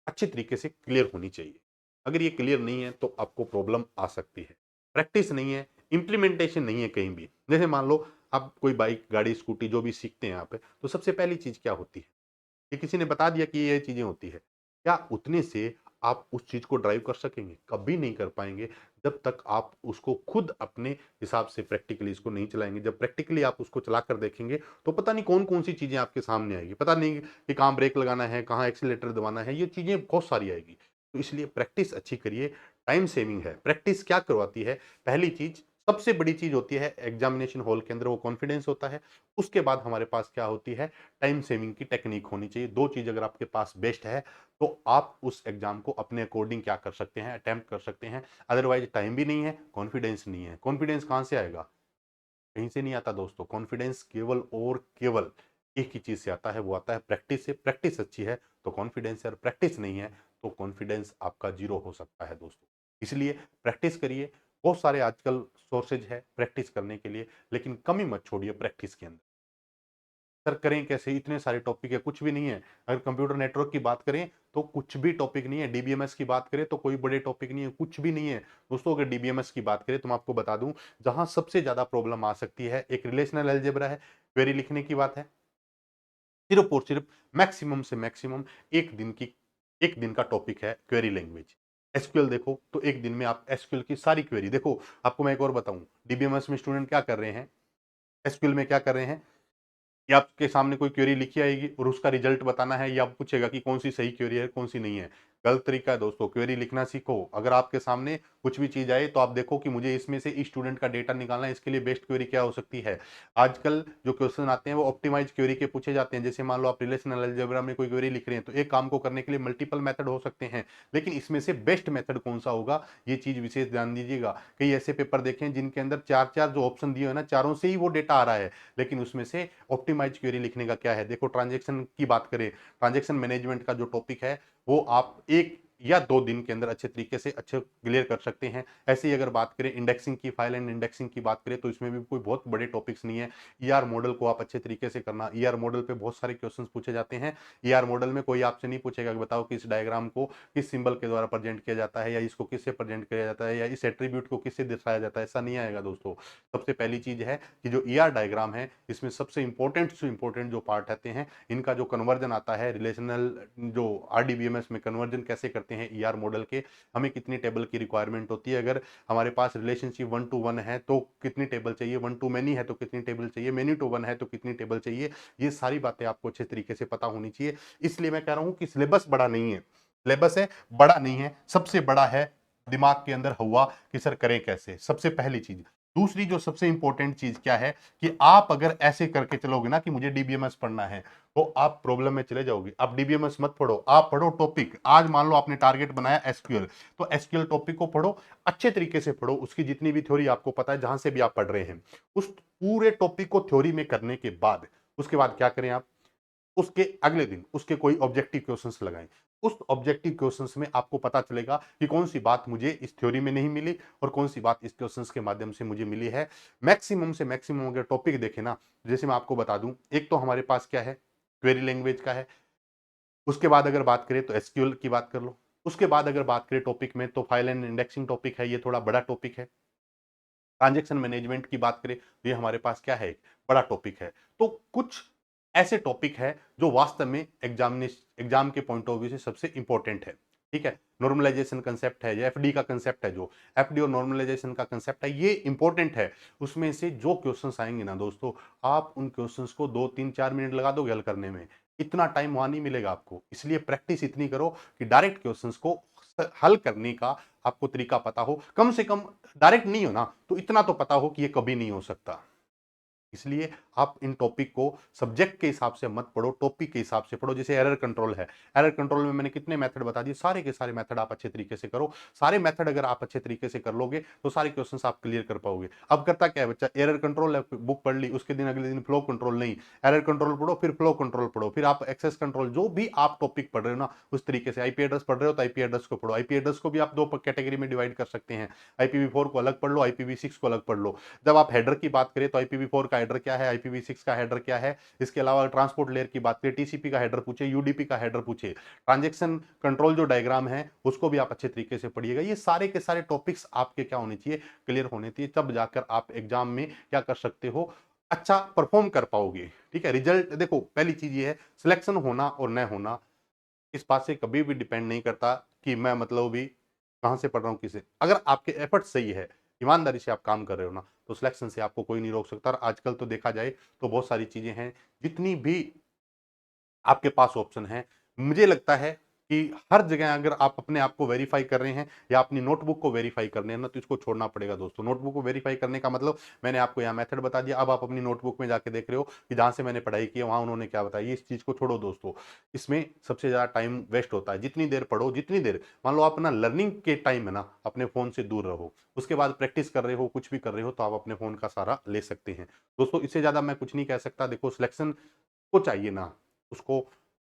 अच्छे तरीके से क्लियर होनी चाहिए। अगर ये क्लियर नहीं है तो आपको प्रॉब्लम आ सकती है। प्रैक्टिस नहीं है, इंप्लीमेंटेशन नहीं है कहीं भी। जैसे मान लो आप कोई बाइक गाड़ी स्कूटी जो भी सीखते हैं आप, तो सबसे पहली चीज क्या होती है, कि किसी ने बता दिया कि ये चीजें होती है, क्या उतने से आप उस चीज को ड्राइव कर सकेंगे? कभी नहीं कर पाएंगे जब तक आप उसको खुद अपने हिसाब से प्रैक्टिकली इसको नहीं चलाएंगे। जब प्रैक्टिकली आप उसको चला कर देखेंगे तो पता नहीं कौन कौन सी चीजें आपके सामने आएगी, पता नहीं कि कहाँ ब्रेक लगाना है, कहाँ एक्सीलेटर दबाना है, ये चीजें बहुत सारी आएगी। तो इसलिए प्रैक्टिस अच्छी करिए। टाइम सेविंग है, प्रैक्टिस क्या करवाती है, पहली चीज सबसे बड़ी चीज होती है एग्जामिनेशन हॉल के अंदर वो कॉन्फिडेंस होता है। उसके बाद हमारे पास क्या होती है, टाइम सेविंग की टेक्निक होनी चाहिए। दो चीज अगर आपके पास बेस्ट है तो आप उस एग्जाम को अपने अकॉर्डिंग क्या कर सकते हैं, अटेम्प्ट कर सकते हैं। अदरवाइज टाइम भी नहीं है, कॉन्फिडेंस नहीं है। कॉन्फिडेंस कहां से आएगा, कहीं से नहीं आता दोस्तों। कॉन्फिडेंस केवल और केवल एक ही चीज से आता है, वो आता है प्रैक्टिस से। प्रैक्टिस अच्छी है तो कॉन्फिडेंस है, और प्रैक्टिस नहीं है तो कॉन्फिडेंस आपका जीरो हो सकता है दोस्तों। इसलिए प्रैक्टिस करिए। बहुत सारे आजकल सोर्सेज है प्रैक्टिस करने के लिए, लेकिन कमी मत छोड़िए प्रैक्टिस के अंदर। सर करें कैसे, इतने सारे टॉपिक है, कुछ भी नहीं है। अगर कंप्यूटर नेटवर्क की बात करें तो कुछ भी टॉपिक नहीं है, डीबीएमएस की बात करें तो कोई बड़े टॉपिक नहीं है, कुछ भी नहीं है दोस्तों। अगर डीबीएमएस की बात करें तो मैं आपको बता दूं, जहां सबसे ज्यादा प्रॉब्लम आ सकती है एक रिलेशनल अलजेब्रा है, क्वेरी लिखने की बात है। सिर्फ और सिर्फ मैक्सिमम से मैक्सिमम एक दिन का टॉपिक है क्वेरी लैंग्वेज। एसक्यूएल देखो तो एक दिन में आप एसक्यूएल की सारी क्वेरी देखो। आपको मैं एक और बताऊं, डीबीएमएस में स्टूडेंट क्या कर रहे हैं, एसक्यूएल में क्या कर रहे हैं, कि आपके सामने कोई क्वेरी लिखी आएगी और उसका रिजल्ट बताना है, या पूछेगा कि कौन सी सही क्वेरी है कौन सी नहीं है। गलत तरीका है दोस्तों। क्वेरी लिखना सीखो। अगर आपके सामने कुछ भी चीज आए तो आप देखो कि मुझे इसमें से इस स्टूडेंट का डेटा निकालना है, इसके लिए बेस्ट क्वेरी क्या हो सकती है। आजकल जो क्वेश्चन आते हैं वो ऑप्टिमाइज क्वेरी के पूछे जाते हैं। जैसे मान लो आप रिलेशनल अलजेब्रा में कोई क्वेरी लिख रहे हैं, तो एक काम को करने के लिए मल्टीपल मेथड हो सकते हैं, लेकिन इसमें से बेस्ट मेथड कौन सा होगा, ये चीज विशेष ध्यान दीजिएगा। कई ऐसे पेपर देखें जिनके अंदर चार चार जो ऑप्शन दिए है ना, चारों से ही वो डेटा आ रहा है, लेकिन उसमें से ऑप्टिमाइज क्वेरी लिखने का क्या है। देखो ट्रांजेक्शन की बात करें, ट्रांजेक्शन मैनेजमेंट का जो टॉपिक है वो आप एक या 2 दिन के अंदर अच्छे तरीके से अच्छे क्लियर कर सकते हैं। ऐसे ही अगर बात करें इंडेक्सिंग की, फाइल एंड इंडेक्सिंग की बात करें तो इसमें भी कोई बहुत बड़े टॉपिक्स नहीं है। ईआर मॉडल को आप अच्छे तरीके से करना, ईआर मॉडल पे बहुत सारे क्वेश्चंस पूछे जाते हैं। ईआर मॉडल में कोई आपसे नहीं पूछेगा कि बताओ कि इस डायग्राम को किस सिंबल के द्वारा प्रेजेंट किया जाता है, या इसको किससे प्रेजेंट किया जाता है, या इस एट्रीब्यूट को किससे दर्शाया जाता है, ऐसा नहीं आएगा दोस्तों। सबसे पहली चीज है कि जो ईआर डायग्राम है इसमें सबसे इंपॉर्टेंट से इंपॉर्टेंट जो पार्ट आते हैं, इनका जो कन्वर्जन आता है रिलेशनल, जो आरडीबीएमएस में कन्वर्जन कैसे करते हैं ईआर मॉडल के, हमें कितनी टेबल की रिक्वायरमेंट होती है, अगर हमारे पास रिलेशनशिप 1 to 1 है तो कितनी टेबल चाहिए, 1 to many है तो कितनी टेबल चाहिए, many to 1 है तो कितनी टेबल चाहिए, ये सारी बातें आपको अच्छे तरीके से पता होनी चाहिए। इसलिए मैं कह रहा हूं कि सिलेबस बड़ा नहीं है, सिलेबस है बड़ा नहीं है, सबसे बड़ा है दिमाग के अंदर हुआ कि सर करें कैसे, सबसे पहली चीज। दूसरी जो सबसे इंपॉर्टेंट चीज क्या है कि आप अगर ऐसे करके चलोगे ना कि मुझे डीबीएमएस पढ़ना है, तो आप प्रॉब्लम में चले जाओगे। आप डीबीएमएस मत पढ़ो, आप पढ़ो टॉपिक। आज मान लो आपने टारगेट बनाया एसक्यूएल, तो एसक्यूएल टॉपिक को पढ़ो, अच्छे तरीके से पढ़ो, उसकी जितनी भी थ्योरी आपको पता है जहां से भी आप पढ़ रहे हैं, उस पूरे टॉपिक को थ्योरी में करने के बाद उसके बाद क्या करें आप, उसके अगले दिन उसके कोई ऑब्जेक्टिव क्वेश्चंस लगाएं। उस ऑब्जेक्टिव क्वेश्चंस में आपको पता चलेगा कि कौन सी बात मुझे इस थ्योरी में नहीं मिली और कौन सी बात इस क्वेश्चंस के माध्यम से मुझे मिली है। मैक्सिमम से मैक्सिमम अगर टॉपिक देखें ना, जैसे मैं आपको बता दूं, एक तो हमारे पास क्या है, क्वेरी लैंग्वेज का है। उसके बाद अगर बात करें तो एसक्यूएल की बात कर लो। उसके बाद अगर बात करें टॉपिक में, तो फाइल एंड इंडेक्सिंग टॉपिक है, ये थोड़ा बड़ा टॉपिक है। ट्रांजेक्शन मैनेजमेंट की बात करें तो ये हमारे पास क्या है, बड़ा टॉपिक है। तो कुछ ऐसे टॉपिक है जो वास्तव में एग्जाम के पॉइंट ऑफ व्यू से सबसे इंपॉर्टेंट है। ठीक है, नॉर्मलाइजेशन कंसेप्ट है, या एफडी का कंसेप्ट है, जो एफडी और नॉर्मलाइजेशन का कंसेप्ट है, ये इंपॉर्टेंट है। उसमें से जो क्वेश्चंस आएंगे ना दोस्तों, आप उन क्वेश्चंस को 2 3 4 मिनट लगा दोगे हल करने में, इतना टाइम वहां नहीं मिलेगा आपको। इसलिए प्रैक्टिस इतनी करो कि डायरेक्ट क्वेश्चंस को हल करने का आपको तरीका पता हो, कम से कम डायरेक्ट नहीं हो ना तो इतना तो पता हो कि ये कभी नहीं हो सकता। इसलिए आप इन टॉपिक को सब्जेक्ट के हिसाब से मत पढ़ो, टॉपिक के हिसाब से पढ़ो। जैसे एरर कंट्रोल है, एरर कंट्रोल में मैंने कितने मेथड बता दिए, सारे के सारे मेथड आप अच्छे तरीके से करो। सारे मेथड अगर आप अच्छे तरीके से कर लोगे तो सारे क्वेश्चंस आप क्लियर कर पाओगे। अब करता क्या है बच्चा, एरर कंट्रोल है, बुक पढ़ ली, उसके दिन अगले दिन फ्लो कंट्रोल नहीं, एरर कंट्रोल पढ़ो फिर फ्लो कंट्रोल पढ़ो, फिर आप एक्सेस कंट्रोल, जो भी आप टॉपिक पढ़ रहे हो ना उस तरीके से। आईपी एड्रेस पढ़ रहे हो तो आईपी एड्रेस को पढ़ो। आईपी एड्रेस को भी आप दो कैटेगरी में डिवाइड कर सकते हैं, IPv4 को अलग पढ़ लो, IPv6 को अलग पढ़ लो। जब आप हेडर की बात करें तो IPv4 का हेडर क्या है, IPv6 का हेडर क्या है। इसके अलावा ट्रांसपोर्ट लेयर की बात करें, TCP का हेडर पूछे, UDP का हेडर पूछे, ट्रांजेक्शन कंट्रोल जो डायग्राम है उसको भी आप अच्छे तरीके से पढ़िएगा। ये सारे के सारे टॉपिक्स आपके क्या होने चाहिए, क्लियर होने चाहिए, तब जाकर आप एग्जाम में क्या कर सकते हो, अच्छा परफॉर्म कर पाओगे। ठीक है, रिजल्ट देखो, पहली चीज ये है, सिलेक्शन होना और न होना इस बात से कभी भी डिपेंड नहीं करता कि मैं मतलब भी कहां से पढ़ रहा हूं किसे। अगर आपके एफर्ट सही है, ईमानदारी से आप काम कर रहे हो ना, तो सिलेक्शन से आपको कोई नहीं रोक सकता। और आजकल तो देखा जाए तो बहुत सारी चीजें हैं, जितनी भी आपके पास ऑप्शन है, मुझे लगता है कि हर जगह अगर आप अपने आप को वेरीफाई कर रहे हैं या अपनी नोटबुक को वेरीफाई करने हैं ना, तो इसको छोड़ना पड़ेगा दोस्तों। नोटबुक को वेरीफाई करने का मतलब मैंने आपको यहाँ मेथड बता दिया, अब आप अपनी नोटबुक में जाके देख रहे हो कि जहां से मैंने पढ़ाई की है वहां उन्होंने क्या बताया। इस चीज को छोड़ो दोस्तों, इसमें सबसे ज्यादा टाइम वेस्ट होता है। जितनी देर पढ़ो, जितनी देर मान लो आप अपना लर्निंग के टाइम है ना, अपने फोन से दूर रहो। उसके बाद प्रैक्टिस कर रहे हो, कुछ भी कर रहे हो, तो आप अपने फोन का सहारा ले सकते हैं दोस्तों। इससे ज्यादा मैं कुछ नहीं कह सकता। देखो, सिलेक्शन को चाहिए ना, उसको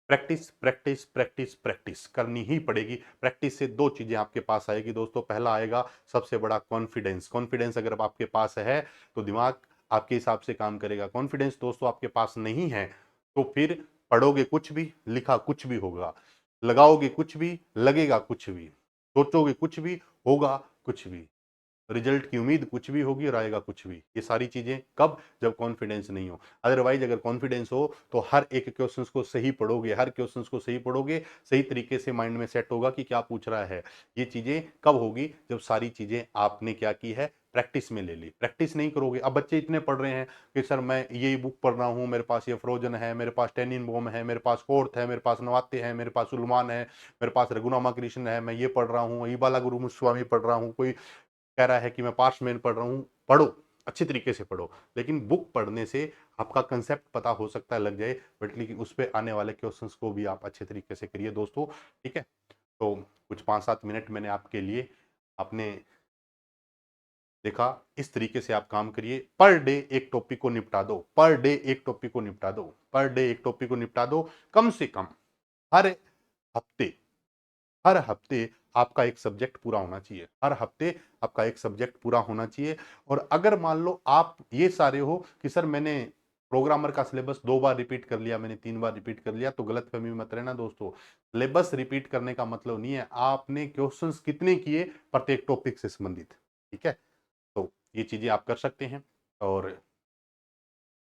प्रैक्टिस प्रैक्टिस प्रैक्टिस प्रैक्टिस करनी ही पड़ेगी। प्रैक्टिस से दो चीजें आपके पास आएगी दोस्तों। पहला आएगा सबसे बड़ा कॉन्फिडेंस। कॉन्फिडेंस अगर आपके पास है तो दिमाग आपके हिसाब से काम करेगा। कॉन्फिडेंस दोस्तों आपके पास नहीं है तो फिर पढ़ोगे कुछ भी, लिखा कुछ भी होगा, लगाओगे कुछ भी, लगेगा कुछ भी, सोचोगे कुछ भी, होगा कुछ भी। रिजल्ट की उम्मीद कुछ भी होगी और आएगा कुछ भी। ये सारी चीजें कब, जब कॉन्फिडेंस नहीं हो। अदरवाइज अगर कॉन्फिडेंस हो तो हर एक क्वेश्चंस को सही पढ़ोगे, हर क्वेश्चंस को सही पढ़ोगे, सही तरीके से माइंड में सेट होगा कि क्या पूछ रहा है। ये चीजें कब होगी, जब सारी चीजें आपने क्या की है, प्रैक्टिस में ले ली। प्रैक्टिस नहीं करोगे, अब बच्चे इतने पढ़ रहे हैं कि सर मैं ये बुक पढ़ रहा हूँ, मेरे पास ये फ्रोजन है, मेरे पास टेनिन बोम है, मेरे पास फोर्थ है, मेरे पास नवाते है, मेरे पास सुलमान है, मेरे पास रघुनामा कृष्ण है, मैं ये पढ़ रहा हूँ, इबाला गुरु मुस्वामी पढ़ रहा हूँ, कोई कह रहा है कि मैं पार्चमेंट पढ़ रहा हूँ। पढ़ो, अच्छी तरीके से पढ़ो, लेकिन बुक पढ़ने से आपका कंसेप्ट पता हो सकता है लग जाए, बट लेकिन उस पर आने वाले क्वेश्चंस को भी आप अच्छे तरीके से करिए दोस्तों। ठीक है, तो कुछ 5 7 मिनट मैंने आपके लिए, आपने देखा, इस तरीके से आप काम करिए। पर डे एक टॉपिक को निपटा दो, पर डे एक टॉपिक को निपटा दो, पर डे एक टॉपिक को निपटा दो, कम से कम हर हफ्ते हर हफ्ते आपका एक सब्जेक्ट पूरा होना चाहिए, हर हफ्ते आपका एक सब्जेक्ट पूरा होना चाहिए। और अगर मान लो आप ये सारे हो कि सर मैंने प्रोग्रामर का सिलेबस 2 बार रिपीट कर लिया, मैंने 3 बार रिपीट कर लिया, तो गलतफहमी में मत रहना दोस्तों। सिलेबस रिपीट करने का मतलब नहीं है आपने क्वेश्चंस कितने किए प्रत्येक टॉपिक से संबंधित, ठीक है? तो ये चीज़ें आप कर सकते हैं। और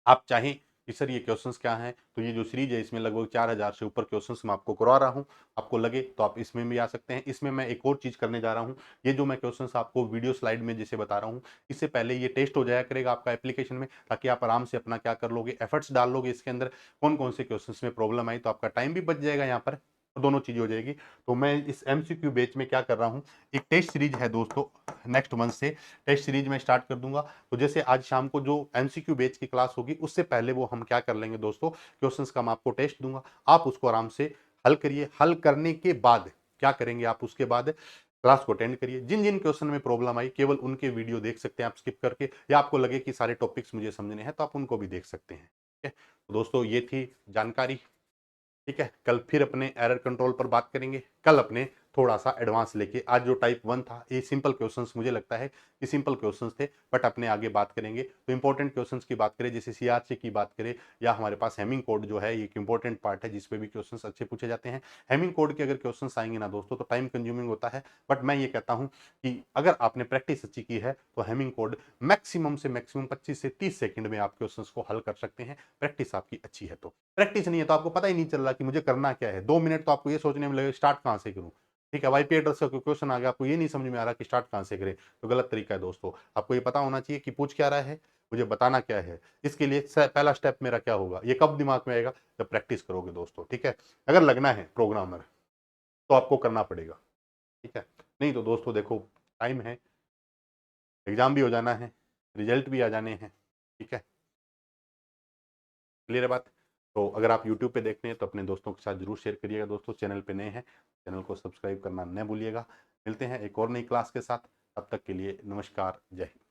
आप चाहें कि सर ये क्वेश्चंस क्या हैं, तो ये जो सीरीज है इसमें लगभग 4000 से ऊपर क्वेश्चंस मैं आपको करवा रहा हूँ। आपको लगे तो आप इसमें भी आ सकते हैं। इसमें मैं एक और चीज़ करने जा रहा हूँ, ये जो मैं क्वेश्चंस आपको वीडियो स्लाइड में जैसे बता रहा हूँ, इससे पहले ये टेस्ट हो जाया करेगा आपका एप्लीकेशन में, ताकि आप आराम से अपना क्या कर लोगे, एफर्ट्स डाल लोगे इसके अंदर, कौन-कौन से क्वेश्चंस में प्रॉब्लम आई, तो आपका टाइम भी बच जाएगा यहाँ पर, दोनों चीज़ें हो जाएगी। तो मैं इस एमसीक्यू बैच में क्या कर रहा हूँ, एक टेस्ट सीरीज है दोस्तों, नेक्स्ट मंथ से टेस्ट सीरीज में स्टार्ट कर दूंगा। तो जैसे आज शाम को जो एमसीक्यू बेच की क्लास होगी, उससे पहले वो हम क्या कर लेंगे दोस्तों, क्वेश्चंस का मैं आपको टेस्ट दूंगा, आप उसको आराम से हल करिए। हल करने के बाद क्या करेंगे, आप उसके बाद क्लास को अटेंड करिए। जिन जिन क्वेश्चन में प्रॉब्लम आई केवल उनके वीडियो देख सकते हैं आप स्किप करके, या आपको लगे कि सारे टॉपिक्स मुझे समझने हैं तो आप उनको भी देख सकते हैं, ठीक है? तो दोस्तों ये थी जानकारी, ठीक है? कल फिर अपने एरर कंट्रोल पर बात करेंगे, कल अपने थोड़ा सा एडवांस लेके। आज जो टाइप 1 था ये सिंपल क्वेश्चंस, मुझे लगता है कि सिंपल क्वेश्चंस थे, बट अपने आगे बात करेंगे तो इंपॉर्टेंट क्वेश्चंस की बात करें, जैसे सीआरसी की बात करें, या हमारे पास हेमिंग कोड जो है, ये एक इंपॉर्टेंट पार्ट है जिसपे भी क्वेश्चंस अच्छे पूछे जाते हैं। हेमिंग कोड के अगर क्वेश्चंस आएंगे ना दोस्तों तो टाइम कंज्यूमिंग होता है, बट मैं ये कहता हूँ कि अगर आपने प्रैक्टिस अच्छी की है तो हेमिंग कोड मैक्सिमम से मैक्सिमम 25 से 30 सेकंड में आप क्वेश्चंस को हल कर सकते हैं, प्रैक्टिस आपकी अच्छी है तो। प्रैक्टिस नहीं है तो आपको पता ही नहीं चल रहा कि मुझे करना क्या है, 2 मिनट तो आपको ये सोचने में लगेगा स्टार्ट कहाँ से करूं, ठीक है? वाईपी एड्रेस का कोई क्वेश्चन आ गया, आपको ये नहीं समझ में आ रहा कि स्टार्ट कहाँ से करें, तो गलत तरीका है दोस्तों। आपको ये पता होना चाहिए कि पूछ क्या रहा है, मुझे बताना क्या है। इसके लिए पहला स्टेप मेरा क्या होगा, ये कब दिमाग में आएगा, जब प्रैक्टिस करोगे दोस्तों, ठीक है? अगर लगना है प्रोग्रामर तो आपको करना पड़ेगा, ठीक है? नहीं तो दोस्तों देखो, टाइम है, एग्जाम भी हो जाना है, रिजल्ट भी आ जाने हैं, ठीक है? क्लियर है बात? तो अगर आप यूट्यूब पे देख रहे हैं तो अपने दोस्तों के साथ जरूर शेयर करिएगा दोस्तों। चैनल पे नए हैं, चैनल को सब्सक्राइब करना न भूलिएगा। मिलते हैं एक और नई क्लास के साथ, तब तक के लिए नमस्कार, जय हिंद।